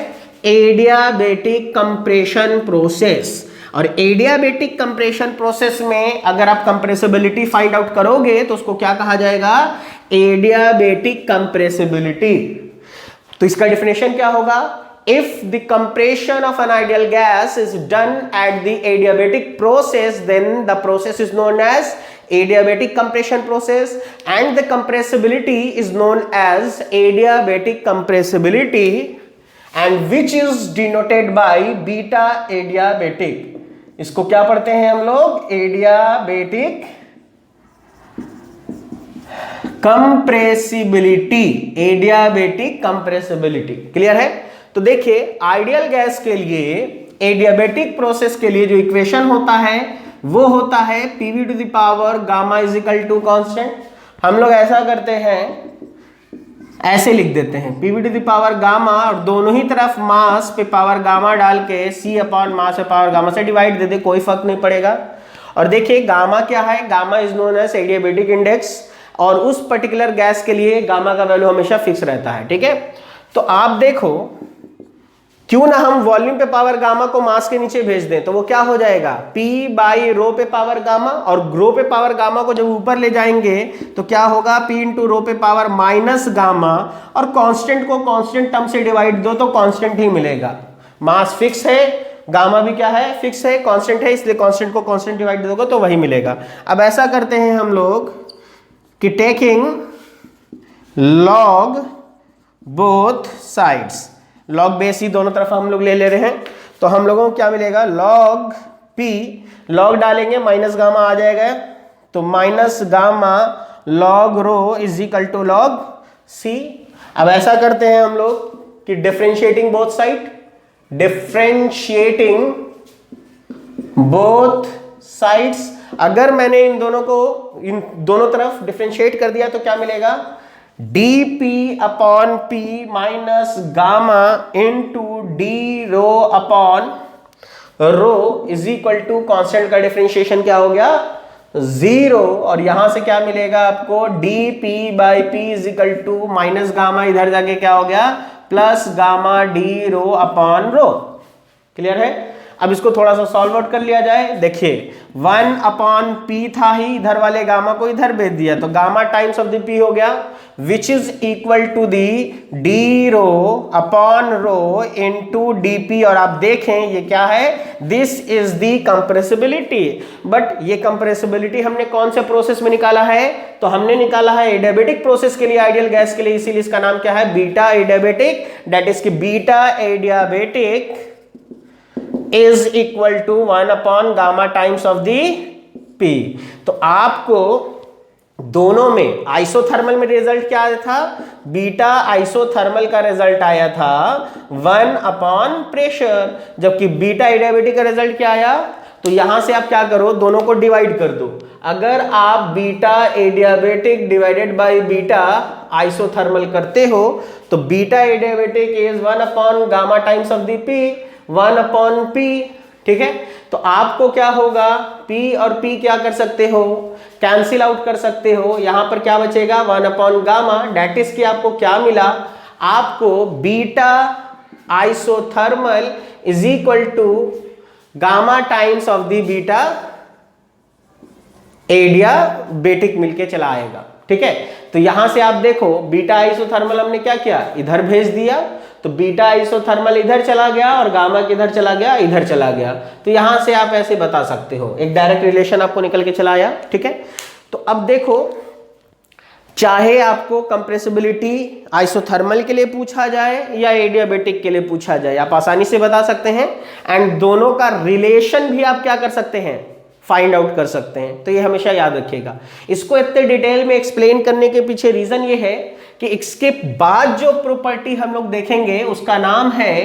एडियाबेटिक कंप्रेशन प्रोसेस. और एडियाबेटिक कंप्रेशन प्रोसेस में अगर आप कंप्रेसिबिलिटी फाइंड आउट करोगे तो उसको क्या कहा जाएगा, एडियाबेटिक कंप्रेसिबिलिटी. तो इसका डेफिनेशन क्या होगा, if the compression of an ideal gas is done at the adiabatic process then the process is known as adiabatic compression process, and the compressibility is known as adiabatic compressibility, and which is denoted by beta adiabatic. इसको क्या पढ़ते हैं हम लोग? adiabatic compressibility, adiabatic compressibility. Clear है? तो देखिए ideal gas के लिए एडियाबेटिक प्रोसेस के लिए जो इक्वेशन होता है वो होता है PV to the power gamma is equal to constant. हम लोग ऐसा करते हैं, ऐसे लिख देते हैं PV to the power gamma, और दोनों ही तरफ मास पे पावर गामा डाल के सी अपॉन मास पे पावर गामा से डिवाइड दे दे, कोई फर्क नहीं पड़ेगा. और देखिए गामा क्या है? Gamma is known as adiabatic index, और उस पर्टिकुलर गैस के लिए गामा का वैल्यू हमेशा फिक्स रहता है. ठीक है, तो आप देखो क्यों ना हम वॉल्यूम पे पावर गामा को मास के नीचे भेज दें, तो वो क्या हो जाएगा? P बाई रो पे पावर गामा, और रो पे पावर गामा को जब ऊपर ले जाएंगे तो क्या होगा? P इंटू रो पे पावर माइनस गामा, और कांस्टेंट को कांस्टेंट टर्म से डिवाइड दो तो कांस्टेंट ही मिलेगा. मास फिक्स है, गामा भी क्या है? फिक्स है, कांस्टेंट है, इसलिए कांस्टेंट को कांस्टेंट डिवाइड दोगे तो वही मिलेगा. अब ऐसा करते हैं हम लोग कि taking log both sides, log base ही दोनों तरफ हम लोग ले ले रहे हैं, तो हम लोगों को क्या मिलेगा? लॉग पी, लॉग डालेंगे माइनस गामा आ जाएगा, तो minus gamma log rho is equal to log C. अब ऐसा करते हैं हम लोग कि differentiating both side, differentiating both sides, अगर मैंने इन दोनों तरफ डिफरेंशिएट कर दिया तो क्या मिलेगा? dp upon p minus gamma into D rho upon rho is equal to constant का डिफरेंशिएशन क्या हो गया? 0. और यहां से क्या मिलेगा आपको? dp by p is equal to minus gamma, इधर जाके क्या हो गया? Plus gamma d rho upon rho. Clear है? अब इसको थोड़ा सा सॉल्व आउट कर लिया जाए. देखिए 1 अपॉन पी था ही, इधर वाले गामा को इधर भेज दिया तो gamma times of the P हो गया, which is equal to the d rho upon rho into dP. और आप देखें ये क्या है? This is the compressibility. But ये कंप्रेसिबिलिटी हमने कौन से प्रोसेस में निकाला है? तो हमने निकाला है एडियाबेटिक प्रोसेस के लिए, आइडियल गैस के लिए, इसीलिए इसका नाम क्या है? Beta adiabatic. दैट इज की beta adiabatic is equal to 1 upon gamma times of the P. तो आपको दोनों में आइसोथर्मल में रिजल्ट क्या आया था? बीटा आइसोथर्मल का रिजल्ट आया था 1 अपॉन प्रेशर, जबकि बीटा एडियाबेटिक का रिजल्ट क्या आया? तो यहां से आप क्या करो? दोनों को डिवाइड कर दो. अगर आप beta adiabatic divided by beta isothermal करते हो तो beta adiabatic is 1 upon gamma times of the P, 1 upon P. ठीक है, तो आपको क्या होगा? P और P क्या कर सकते हो? कैंसिल आउट कर सकते हो. यहां पर क्या बचेगा? 1 अपॉन गामा. डेट इज की आपको क्या मिला? आपको beta isothermal is equal to gamma times of the beta adiabatic मिलके चला आएगा. ठीक है, तो यहां से आप देखो बीटा आइसोथर्मल हमने क्या किया? इधर भेज दिया, तो बीटा आइसोथर्मल इधर चला गया और गामा किधर चला गया? इधर चला गया. तो यहां से आप ऐसे बता सकते हो, एक डायरेक्ट रिलेशन आपको निकल के चला आया. ठीक है, तो अब देखो चाहे आपको कंप्रेसिबिलिटी आइसोथर्मल के लिए पूछा जाए या एडियाबेटिक के लिए पूछा जाए, आप आसानी से बता सकते हैं. एंड दोनों का रिलेशन भी आप क्या कर सकते हैं? फाइंड आउट कर सकते हैं. तो ये हमेशा याद रखिएगा. इसको इतने डिटेल में एक्सप्लेन करने के पीछे रीजन ये है कि इसके बाद जो प्रॉपर्टी हम लोग देखेंगे उसका नाम है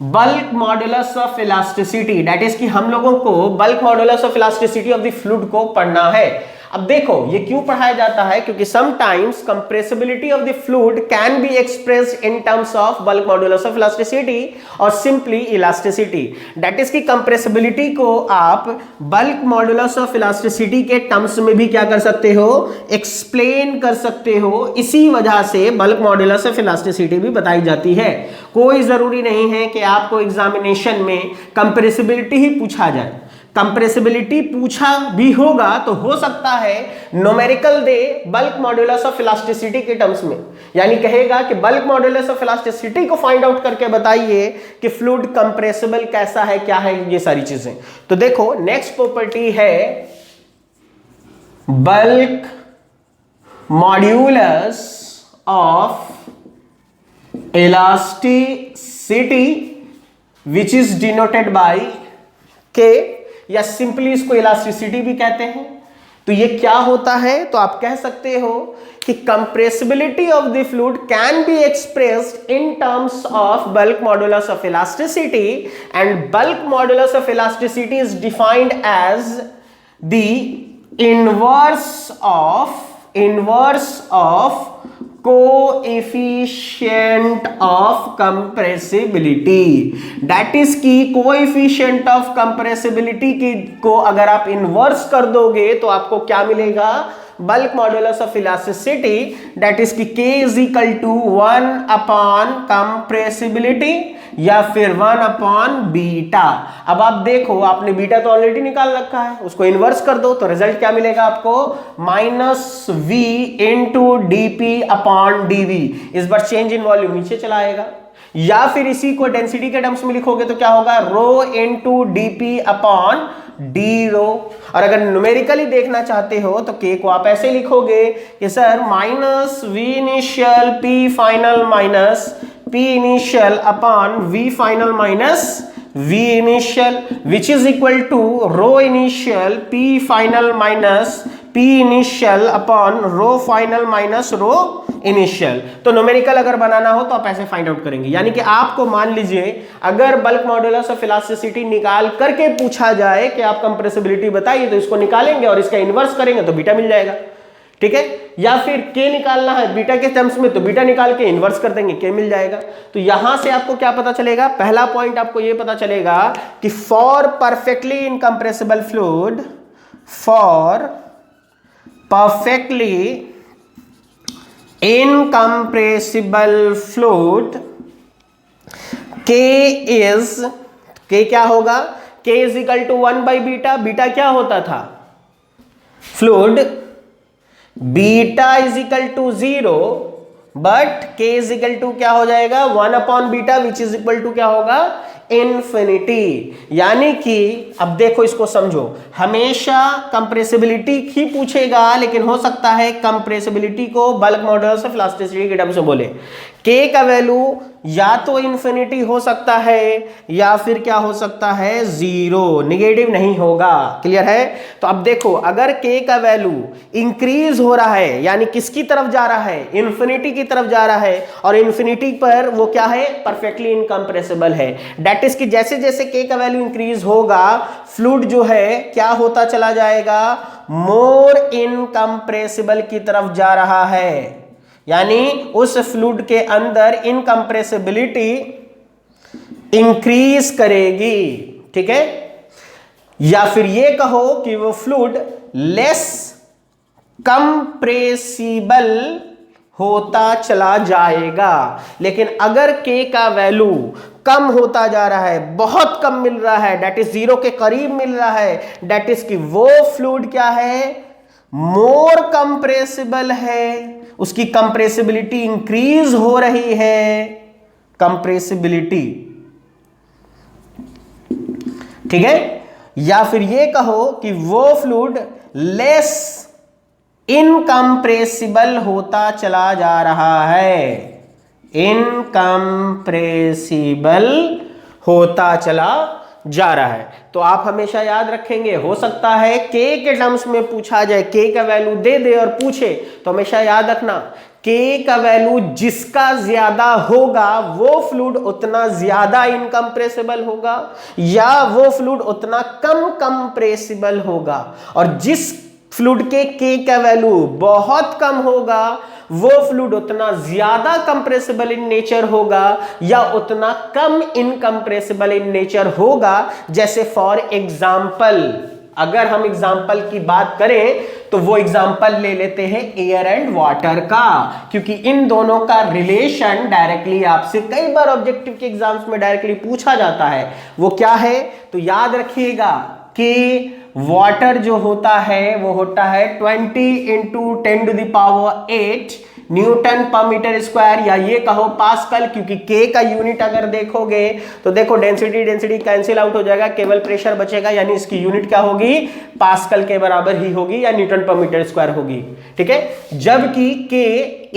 bulk modulus of elasticity. That is कि हम लोगों को bulk modulus of elasticity of the fluid को पढ़ना है. अब देखो ये क्यों पढ़ाया जाता है? क्योंकि sometimes compressibility of the fluid can be expressed in terms of bulk modulus of elasticity और सिंपली इलास्टिसिटी. दैट इज की कंप्रेसिबिलिटी को आप बल्क मॉडुलस ऑफ इलास्टिसिटी के टर्म्स में भी क्या कर सकते हो? एक्सप्लेन कर सकते हो. इसी वजह से बल्क मॉडुलस ऑफ इलास्टिसिटी भी बताई जाती है. कोई जरूरी नहीं है कि आपको एग्जामिनेशन में कंप्रेसिबिलिटी ही पूछा जाए. कंप्रेसिबिलिटी पूछा भी होगा तो हो सकता है numerical they bulk modulus of elasticity के टर्म्स में, यानी कहेगा कि बल्क मॉडुलस ऑफ इलास्टिसिटी को फाइंड आउट करके बताइए कि फ्लूइड कंप्रेसिबल कैसा है, क्या है, ये सारी चीजें. तो देखो नेक्स्ट प्रॉपर्टी है bulk modulus of elasticity which is denoted by K, या सिंपली इसको इलास्टिसिटी भी कहते हैं। तो ये क्या होता है, तो आप कह सकते हो कि compressibility of the fluid can be expressed in terms of bulk modulus of elasticity, and bulk modulus of elasticity is defined as the inverse of coefficient of compressibility. That is की कोएफिशिएंट ऑफ कंप्रेसिबिलिटी की को अगर आप inverse कर दोगे तो आपको क्या मिलेगा, bulk modulus of elasticity, that is की K is equal to 1 upon compressibility या फिर 1 अपॉन बीटा। अब आप देखो, आपने बीटा तो ऑलरेडी निकाल रखा है, उसको इन्वर्स कर दो तो रिजल्ट क्या मिलेगा आपको, -v into d upon dV. इस बार चेंज इन वॉल्यूम नीचे चला आएगा, या फिर इसी को डेंसिटी के टर्म्स में लिखोगे तो क्या होगा, rho into d upon D रो। और अगर न्यूमेरिकली देखना चाहते हो तो K को आप ऐसे लिखोगे कि sir -v initial P final minus P initial upon V final minus V initial which is equal to rho initial P final minus P initial upon rho final minus rho initial. तो numerical अगर बनाना हो तो आप ऐसे find out करेंगे, यानी कि आपको मान लीजिए अगर बल्क मॉड्यूलस ऑफ इलास्टिसिटी निकाल करके पूछा जाए कि आप कंप्रेसिबिलिटी बताइए, तो इसको निकालेंगे और इसका इन्वर्स करेंगे तो बीटा मिल जाएगा, ठीक है। या फिर K निकालना है बीटा के टर्म्स में तो बीटा निकाल के इन्वर्स कर देंगे, K मिल जाएगा। तो यहां से आपको क्या पता चलेगा, पहला पॉइंट आपको यह पता चलेगा कि for perfectly incompressible fluid, for perfectly incompressible fluid K क्या होगा, K is equal to 1 by beta. Beta क्या होता था, fluid beta is equal to 0, but K is equal to क्या हो जाएगा, 1 upon beta which is equal to क्या होगा, इन्फिनिटी। यानी कि अब देखो इसको समझो, हमेशा कंप्रेसिबिलिटी ही पूछेगा, लेकिन हो सकता है कंप्रेसिबिलिटी को बल्क मॉड्यूलस ऑफ इलास्टिसिटी के टर्म से बोले। K का वैल्यू या तो इन्फिनिटी हो सकता है या फिर क्या हो सकता है, 0, निगेटिव नहीं होगा। क्लियर है। तो अब देखो अगर K का वैल्यू इंक्रीज हो रहा है, यानी किसकी तरफ जा रहा है, इन्फिनिटी की तरफ जा रहा है, और इन्फिनिटी पर वो क्या है, परफेक्टली इनकंप्रेसिबल है। दैट इज कि जैसे जैसे K का वैल्यू इंक्रीज होगा, फ्लूइड जो है क्या होता चला जाएगा, मोर इनकंप्रेसिबल की तरफ जा रहा है। यानी उस फ्लूइड के अंदर इनकंप्रेसिबिलिटी इंक्रीज करेगी, ठीक है। या फिर ये कहो कि वो फ्लूइड लेस कंप्रेसिबल होता चला जाएगा। लेकिन अगर K का वैल्यू कम होता जा रहा है, बहुत कम मिल रहा है, दैट इज 0 के करीब मिल रहा है, दैट इज कि वो फ्लूइड क्या है, मोर कंप्रेसिबल है, उसकी कंप्रेसिबिलिटी इंक्रीज हो रही है, कंप्रेसिबिलिटी, ठीक है। या फिर ये कहो कि वो फ्लूइड लेस इनकंप्रेसिबल होता चला जा रहा है, इनकंप्रेसिबल होता चला जा रहा है। तो आप हमेशा याद रखेंगे, हो सकता है K के टर्म्स में पूछा जाए, K का वैल्यू दे दे और पूछे, तो हमेशा याद रखना K का वैल्यू जिसका ज्यादा होगा वो फ्लूइड उतना ज्यादा इनकंप्रेसिबल होगा, या वो फ्लूइड उतना कम कंप्रेसिबल होगा। और जिस फ्लूइड के K का वैल्यू बहुत कम होगा, वो फ्लूइड उतना ज्यादा कंप्रेसिबल इन नेचर होगा या उतना कम इनकंप्रेसिबल इन नेचर होगा। जैसे फॉर एग्जाम्पल, अगर हम एग्जाम्पल की बात करें तो वो एग्जाम्पल ले लेते हैं एयर एंड वाटर का, क्योंकि इन दोनों का रिलेशन डायरेक्टली आपसे कई बार ऑब्जेक्टिव के एग्जाम्स में डायरेक्टली पूछा जाता है। वो क्या है, तो याद रखिएगा कि वाटर जो होता है वो होता है 20 × 10⁸ न्यूटन पर मीटर स्क्वायर, या ये कहो पास्कल, क्योंकि के का यूनिट अगर देखोगे तो देखो डेंसिटी डेंसिटी कैंसिल आउट हो जाएगा, केवल प्रेशर बचेगा, यानी इसकी यूनिट क्या होगी, पास्कल के बराबर ही होगी या न्यूटन पर मीटर स्क्वायर होगी। ठीक है, जबकि के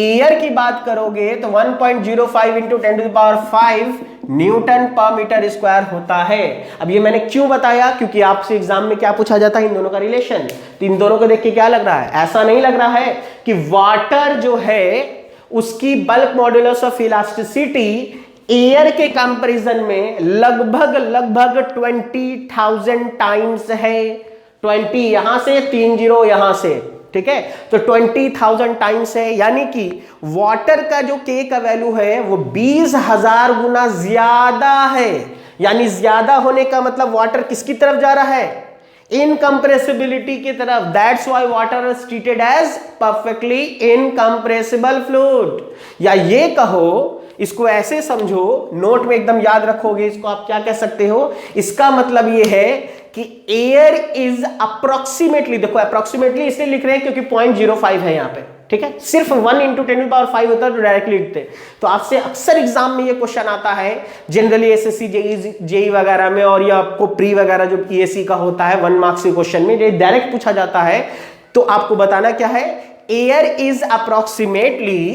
एयर की बात करोगे तो 1.05 इंटू 10⁵ न्यूटन पर मीटर स्क्वायर होता है। अब ये मैंने क्यों बताया, क्योंकि आपसे एग्जाम में क्या पूछा जाता है, इन दोनों का रिलेशन। तो इन दोनों को देख के क्या लग रहा है, ऐसा नहीं लग रहा है कि वाटर जो है उसकी bulk modulus of elasticity air के कंपैरिजन में लगभग 20,000 टाइम्स है। 20 यहां से, 30 यहां से, ठीक है, तो 20,000 टाइम्स है, यानी कि वाटर का जो के का वैल्यू है वो 20,000 गुना ज्यादा है। यानी ज्यादा होने का मतलब वाटर किसकी तरफ जा रहा है, इनकंप्रेसिबिलिटी की तरफ। That's why water is treated as perfectly incompressible fluid. या ये कहो, इसको ऐसे समझो, नोट में एकदम याद रखोगे इसको, आप क्या कह सकते हो, इसका मतलब ये है कि एयर इज अप्रोक्सीमेटली, देखो अप्रोक्सीमेटली इसलिए लिख रहे हैं क्योंकि 0.05 है यहां पे, ठीक है, सिर्फ 1 इंटू 10⁵ होता है तो डायरेक्टली लिखते। तो आपसे अक्सर एग्जाम में ये क्वेश्चन आता है, जनरली एसएससी जेई वगैरह में, और ये आपको प्री वगैरह जो ईएससी का होता है 1 मार्क्स के क्वेश्चन में ये डायरेक्ट पूछा जाता है। तो आपको बताना क्या है, air is approximately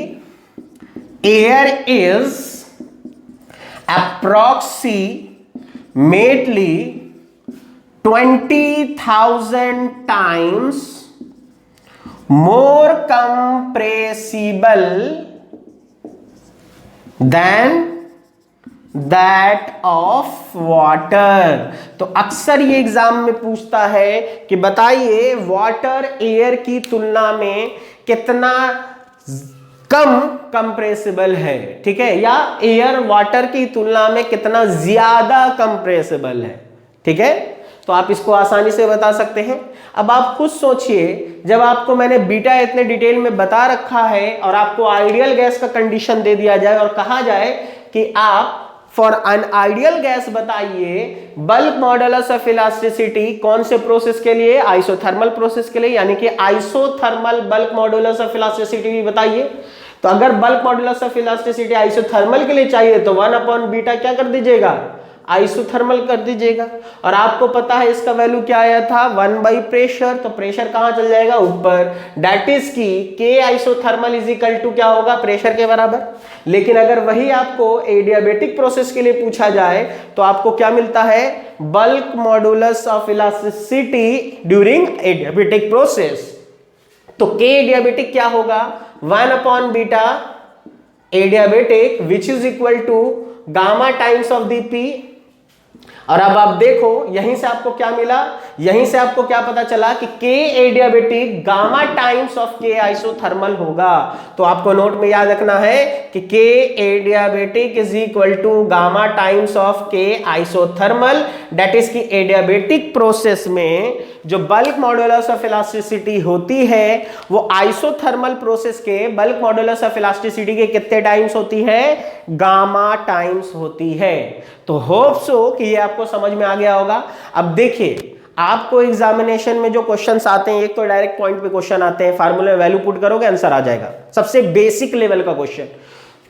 20,000 times more compressible than that of water। तो अक्सर ये एग्जाम में पूछता है कि बताइए वाटर एयर की तुलना में कितना कम कंप्रेसिबल है, ठीक है, या एयर वाटर की तुलना में कितना ज्यादा कंप्रेसिबल है। ठीक है, तो आप इसको आसानी से बता सकते हैं। अब आप खुद सोचिए, जब आपको मैंने बीटा इतने डिटेल में बता रखा है और आपको आइडियल गैस का कंडीशन दे दिया जाए और कहा जाए कि आप फॉर एन आइडियल गैस बताइए बल्क मॉडुलस ऑफ इलास्टिसिटी, कौन से प्रोसेस के लिए, आइसोथर्मल प्रोसेस के लिए, यानी कि isothermal bulk modulus of elasticity भी बताइए। तो अगर bulk modulus of elasticity isothermal के लिए चाहिए तो 1/बीटा क्या कर दीजिएगा, आइसोथर्मल कर दीजिएगा। और आपको पता है इसका वैल्यू क्या आया था, 1/प्रेशर, तो प्रेशर कहां चल जाएगा, ऊपर, दैट इज की के आइसोथर्मल इज इक्वल टू क्या होगा, प्रेशर के बराबर। लेकिन अगर वही आपको एडियाबेटिक प्रोसेस के लिए पूछा जाए तो आपको क्या मिलता है, bulk modulus of elasticity during adiabatic process. तो के एडियाबेटिक क्या होगा, 1/बीटा adiabatic which is equal to gamma times of the P. और अब आप देखो यहीं से आपको क्या मिला, यहीं से आपको क्या पता चला कि K adiabatic gamma times of K isothermal होगा। तो आपको नोट में याद रखना है कि K adiabatic is equal to gamma times of K isothermal. That is की एडियाबेटिक प्रोसेस में जो बल्क मॉडुलस ऑफ इलास्टिसिटी होती है वो आइसोथर्मल प्रोसेस के बल्क मॉडुलस ऑफ इलास्टिसिटी के कितने टाइम्स होती है, गामा टाइम्स होती है। तो होप सो कि ये आपको समझ में आ गया होगा। अब देखिए आपको एग्जामिनेशन में जो क्वेश्चंस आते हैं, एक तो डायरेक्ट पॉइंट पे क्वेश्चन आते हैं, फार्मूले में वैल्यू पुट करोगे आंसर आ जाएगा, सबसे बेसिक लेवल का क्वेश्चन।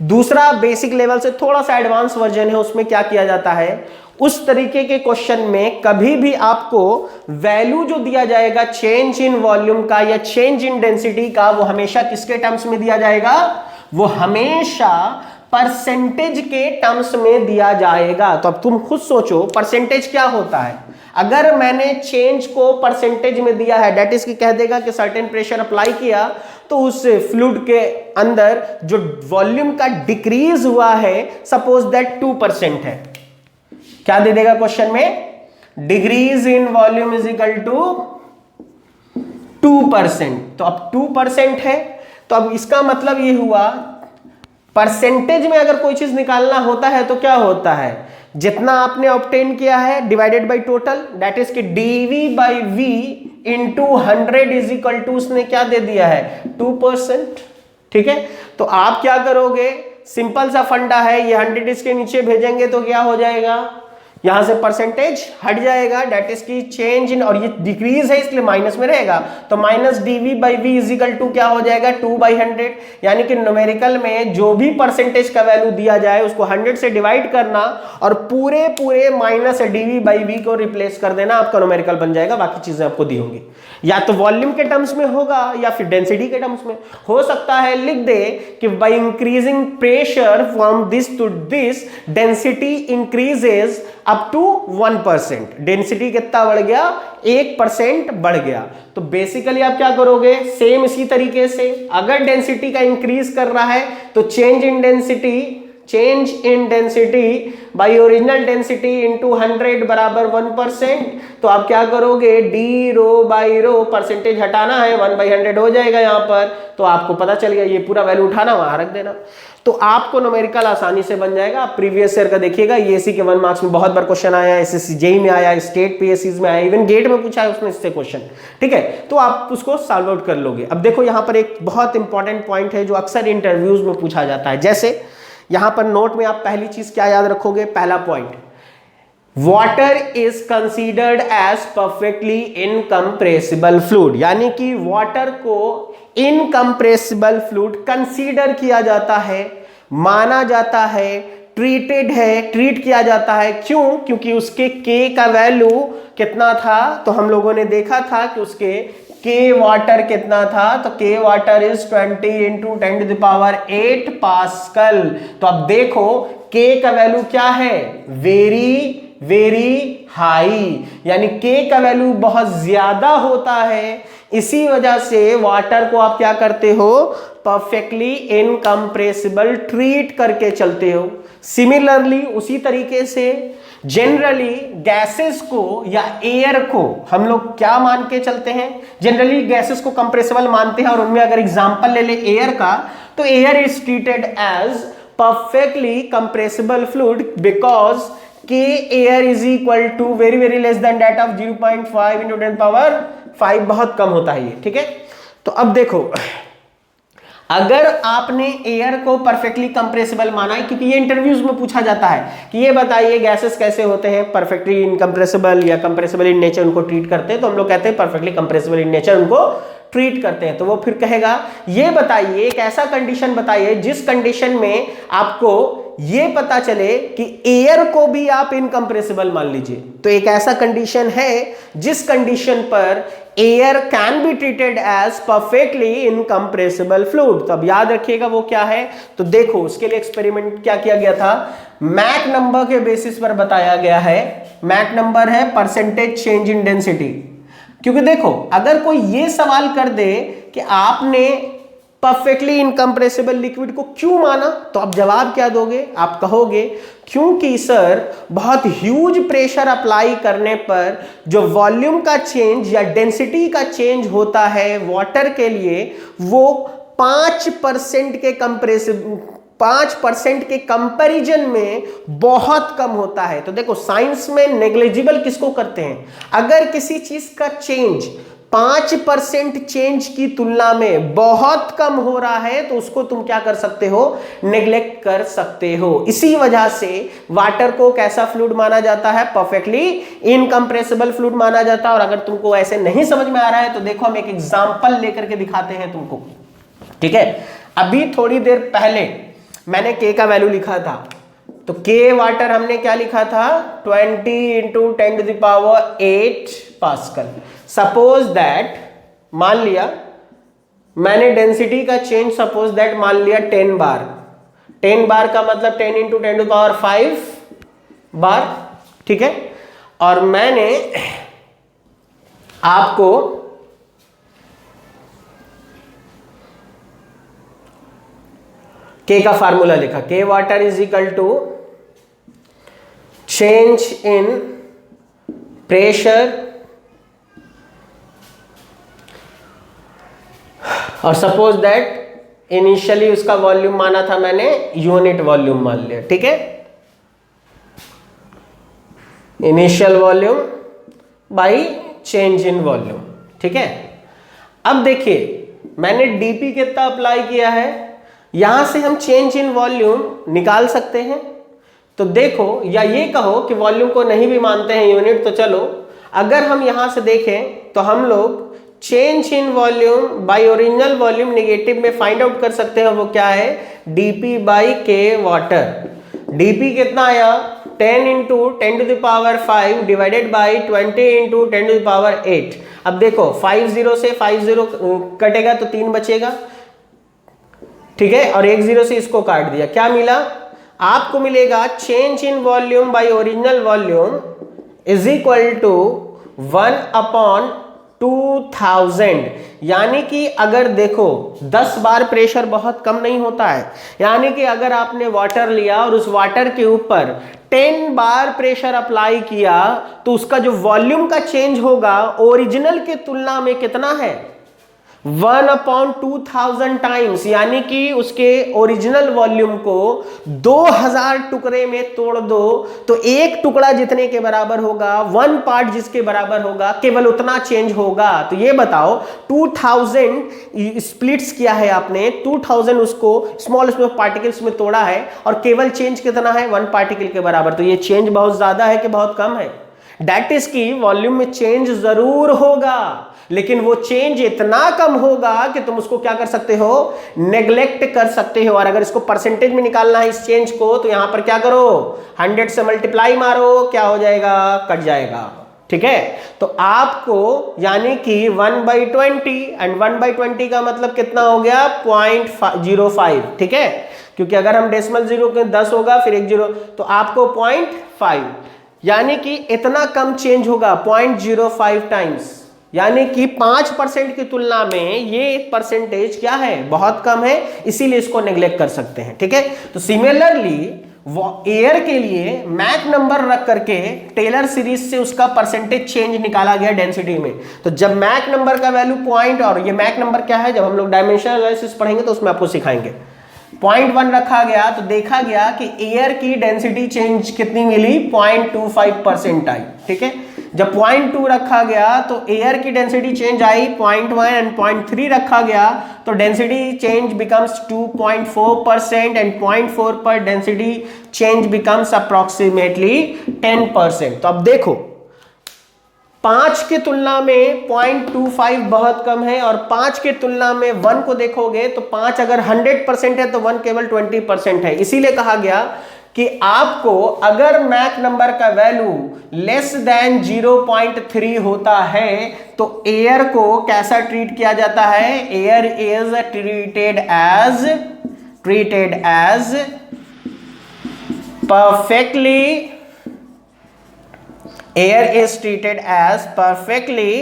दूसरा बेसिक लेवल से थोड़ा सा एडवांस वर्जन है, उसमें क्या किया जाता है, उस तरीके के क्वेश्चन में कभी भी आपको वैल्यू जो दिया जाएगा चेंज इन वॉल्यूम का या चेंज इन डेंसिटी का, वो हमेशा किसके टर्म्स में दिया जाएगा, वो हमेशा परसेंटेज के टर्म्स में दिया जाएगा। तो अब तुम खुद सोचो परसेंटेज क्या होता है। अगर मैंने चेंज को परसेंटेज में दिया है, दैट इज की कह देगा कि सर्टेन प्रेशर अप्लाई किया तो उस फ्लूइड के अंदर जो वॉल्यूम का डिक्रीज हुआ है सपोज दैट 2% है, क्या दे देगा क्वेश्चन में, decrease in volume is equal to 2%। तो अब 2% है, तो अब इसका मतलब ये हुआ परसेंटेज में अगर कोई चीज निकालना होता है तो क्या होता है, जितना आपने ऑब्टेन किया है divided by total, that is कि dV/V into 100 is equal to, उसने क्या दे दिया है 2%। ठीक है, तो आप क्या करोगे, सिंपल सा फंडा है, ये 100 इसके नीचे भेजेंगे तो क्या हो जाएगा, यहां से परसेंटेज हट जाएगा, डेट इज की चेंज इन, और ये डिक्रीज है इसलिए माइनस में रहेगा, तो minus dv by v is equal to क्या हो जाएगा 2/100। यानी कि न्यूमेरिकल में जो भी परसेंटेज का वैल्यू दिया जाए उसको 100 से डिवाइड करना और पूरे पूरे माइनस dv बाई v को रिप्लेस कर देना, आपका न्यूमेरिकल बन जाएगा। बाकी चीजें आपको दी होंगी, या तो वॉल्यूम के टर्म्स में होगा या फिर डेंसिटी के टर्म्स में हो सकता है। लिख दे कि by increasing pressure from this to this density increases up to 1%। डेंसिटी कितना बढ़ गया, 1% बढ़ गया। तो बेसिकली आप क्या करोगे, सेम इसी तरीके से अगर डेंसिटी का इंक्रीज कर रहा है तो change in density by original density into 100 बराबर 1%। तो आप क्या करोगे, d rho by rho, percentage हटाना है 1/100 हो जाएगा यहाँ पर। तो आपको पता चल गया, ये पूरा वैल्यू उठाना वहां रख देना, तो आपको न्यूमेरिकल आसानी से बन जाएगा। आप प्रीवियस ईयर का देखिएगा, ईएसी के 1 मार्क्स में बहुत बार क्वेश्चन आया है, एसएससी जेईई में आया, स्टेट पीएससीज में आया, इवन गेट में पूछा है उसने इससे क्वेश्चन, ठीक है। तो आप उसको सॉल्व आउट कर लोगे। अब देखो यहाँ पर एक बहुत इंपॉर्टेंट पॉइंट है जो अक्सर इंटरव्यूज में पूछा जाता है। जैसे यहां पर नोट में आप पहली चीज क्या याद रखोगे, पहला point, water is considered as perfectly incompressible fluid, यानी कि वाटर को इनकम्प्रेसिबल फ्लूइड कंसीडर किया जाता है, माना जाता है, ट्रीटेड है, ट्रीट किया जाता है। क्यों? क्योंकि उसके K का वैल्यू कितना था, तो हम लोगों ने देखा था कि उसके K वाटर कितना था, तो K water is 20 into 10⁸ pascal. तो अब देखो K का वैल्यू क्या है, वेरी वेरी हाई, यानी K का वैल्यू बहुत ज्यादा होता है। इसी वजह से वाटर को आप क्या करते हो, परफेक्टली इनकम्प्रेसिबल ट्रीट करके चलते हो। सिमिलरली उसी तरीके से जनरली गैसेस को या एयर को हम लोग क्या मान के चलते हैं, जनरली गैसेस को कंप्रेसिबल मानते हैं, और उनमें अगर एग्जांपल ले ले एयर का, तो air is treated as perfectly compressible fluid because K air is equal to very very less than that of 0.5 into 10⁵, बहुत कम होता है ये, ठीक है। तो अब देखो, अगर आपने एयर को परफेक्टली कंप्रेसिबल माना है, क्योंकि ये इंटरव्यूज में पूछा जाता है कि ये बताइए गैसेस कैसे होते हैं, परफेक्टली इनकम्प्रेसिबल या कंप्रेसिबल इन नेचर उनको ट्रीट करते हैं, तो हम लोग कहते हैं परफेक्टली कंप्रेसिबल इन नेचर उनको ट्रीट करते हैं। तो वो फिर कहेगा ये बताइए, एक ऐसा कंडीशन बताइए जिस कंडीशन में आपको ये पता चले कि एयर को भी आप इनकम्प्रेसिबल मान लीजिए। तो एक ऐसा कंडीशन है जिस कंडीशन पर air can be treated as perfectly incompressible fluid. तो अब याद रखिएगा वो क्या है। तो देखो उसके लिए एक्सपेरिमेंट क्या किया गया था, मैक नंबर के बेसिस पर बताया गया है। मैक नंबर है परसेंटेज चेंज इन डेंसिटी। क्योंकि देखो अगर कोई ये सवाल कर दे कि आपने परफेक्टली इनकम्प्रेसिबल लिक्विड को क्यों माना, तो आप जवाब क्या दोगे, आप कहोगे क्योंकि सर बहुत ह्यूज प्रेशर अप्लाई करने पर जो वॉल्यूम का चेंज या डेंसिटी का चेंज होता है वाटर के लिए, वो 5% के कंपैरिजन में बहुत कम होता है। तो देखो साइंस में नेग्लिजिबल किसको करते हैं, अगर किसी चीज का चेंज 5% चेंज की तुलना में बहुत कम हो रहा है तो उसको तुम क्या कर सकते हो, नेग्लेक्ट कर सकते हो। इसी वजह से वाटर को कैसा फ्लूइड माना जाता है, परफेक्टली इनकम्प्रेसिबल फ्लूइड माना जाता है। और अगर तुमको ऐसे नहीं समझ में आ रहा है तो देखो हम एक एग्जांपल लेकर के दिखाते हैं तुमको, ठीक है। अभी थोड़ी देर पहले मैंने K का वैल्यू लिखा था, तो K वाटर हमने क्या लिखा था, 20 इंटू 10⁸ पास्कल। सपोज दैट मान लिया मैंने डेंसिटी का चेंज सपोज दैट मान लिया 10 बार। 10 बार का मतलब 10 इंटू 10⁵ बार, ठीक है। और मैंने आपको K का फार्मूला लिखा, K water is equal to change in pressure और सपोज दैट इनिशियली उसका वॉल्यूम माना था मैंने, यूनिट वॉल्यूम मान लिया, ठीक है। Initial volume by change in volume, ठीक है। अब देखिए मैंने डीपी कितना अप्लाई किया है, यहां से हम चेंज इन वॉल्यूम निकाल सकते हैं। तो देखो, या ये कहो कि वॉल्यूम को नहीं भी मानते हैं यूनिट, तो चलो अगर हम यहां से देखें तो हम लोग change in volume by original volume negative में फाइंड आउट कर सकते हैं। वो क्या है, dp by K water. dp कितना आया, 10 into 10 to the power 5 divided by 20 into 10 to the power 8। अब देखो 50 से 50 कटेगा तो 3 बचेगा, ठीक है, और 10 से इसको काट दिया, क्या मिला आपको, मिलेगा change in volume by original volume is equal to 1/2000। यानी कि अगर देखो 10 बार प्रेशर बहुत कम नहीं होता है, यानी कि अगर आपने वाटर लिया और उस वाटर के ऊपर 10 बार प्रेशर अप्लाई किया तो उसका जो वॉल्यूम का चेंज होगा ओरिजिनल के तुलना में कितना है, 1/2000 टाइम्स। यानी कि उसके ओरिजिनल वॉल्यूम को 2000 टुकड़े में तोड़ दो तो एक टुकड़ा जितने के बराबर होगा, 1 पार्ट जिसके बराबर होगा, केवल उतना चेंज होगा। तो ये बताओ 2000 स्प्लिट्स किया है आपने, 2000 उसको स्मॉल पार्टिकल्स में तोड़ा है और केवल चेंज कितना है, 1 पार्टिकल के बराबर। तो ये चेंज बहुत ज्यादा है कि बहुत कम है, दैट इज की वॉल्यूम में चेंज जरूर होगा, लेकिन वो चेंज इतना कम होगा कि तुम उसको क्या कर सकते हो, नेग्लेक्ट कर सकते हो। और अगर इसको परसेंटेज में निकालना है इस चेंज को, तो यहां पर क्या करो, 100 से मल्टीप्लाई मारो, क्या हो जाएगा, कट जाएगा, ठीक है। तो आपको यानी कि 1/20 एंड 1/20 का मतलब कितना हो गया, 0.05, ठीक है, क्योंकि अगर हम डेसिमल 0 के 10 होगा फिर 1 0, तो आपको 0.5 यानी कि इतना कम चेंज होगा, 0.05 टाइम्स। यानी कि 5% की तुलना में ये परसेंटेज क्या है, बहुत कम है, इसीलिए इसको नेग्लेक्ट कर सकते हैं, ठीक है। तो सिमिलरली एयर के लिए मैक नंबर रख करके टेलर सीरीज से उसका परसेंटेज चेंज निकाला गया डेंसिटी में। तो जब मैक नंबर का वैल्यू पॉइंट, और ये मैक नंबर क्या है, जब हम लोग डायमेंशनल एनालिसिस पढ़ेंगे तो उसमें आपको सिखाएंगे, 0.1 रखा गया तो देखा गया कि एयर की डेंसिटी चेंज कितनी मिली, 0.25% आई, ठीक है। जब 0.2 रखा गया तो एयर की डेंसिटी चेंज आई 0.1 एंड 0.3 रखा गया तो डेंसिटी चेंज बिकम्स 2.4% एंड 0.4 पर डेंसिटी चेंज बिकम्स अप्रोक्सीमेटली 10%। तो अब देखो 5 की तुलना में 0.25 बहुत कम है और 5 की तुलना में 1 को देखोगे तो 5 अगर 100% है तो 1 केवल 20% है। इसीलिए कहा गया कि आपको अगर मैक नंबर का वैल्यू लेस देन 0.3 होता है तो एयर को कैसा ट्रीट किया जाता है, air is treated as perfectly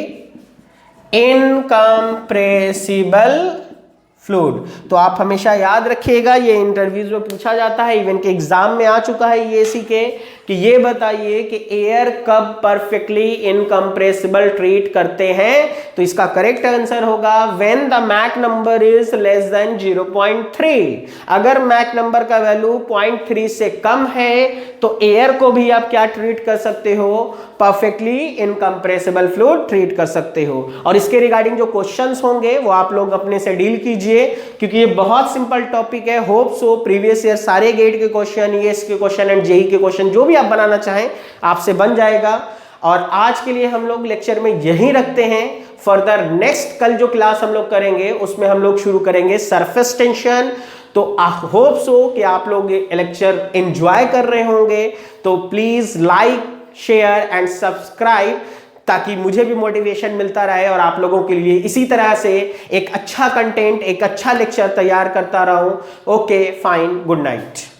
incompressible fluid. तो आप हमेशा याद रखिएगा, ये इंटरव्यूज में पूछा जाता है, इवन के एग्जाम में आ चुका है ये सीखे कि ये बताइए कि एयर कब परफेक्टली इनकम्प्रेसिबल ट्रीट करते हैं। तो इसका करेक्ट आंसर होगा when the Mach number is less than 0.3। अगर मैक नंबर का वैल्यू 0.3 से कम है तो एयर को भी आप क्या ट्रीट कर सकते हो, परफेक्टली इनकम्प्रेसिबल फ्लूइड ट्रीट कर सकते हो। और इसके रिगार्डिंग जो क्वेश्चंस होंगे वो आप लोग अपने से डील कीजिए, क्योंकि ये बहुत सिंपल टॉपिक है। होप सो प्रीवियस ईयर सारे गेट के क्वेश्चन, ईएस के क्वेश्चन एंड जेई के क्वेश्चन जो भी आप बनाना चाहें आपसे बन जाएगा। और आज के लिए हम लोग लेक्चर में यहीं रखते हैं। फर्दर नेक्स्ट कल जो क्लास हम लोग करेंगे उसमें हम लोग शुरू करेंगे सरफेस टेंशन। तो आई होप सो कि आप लोग ये लेक्चर एंजॉय कर रहे होंगे। तो please like, share and subscribe ताकि मुझे भी मोटिवेशन मिलता रहे और आप लोगों के लिए इसी तरह से एक अच्छा कंटेंट, एक अच्छा लेक्चर तैयार करता रहूं। Okay fine, good night.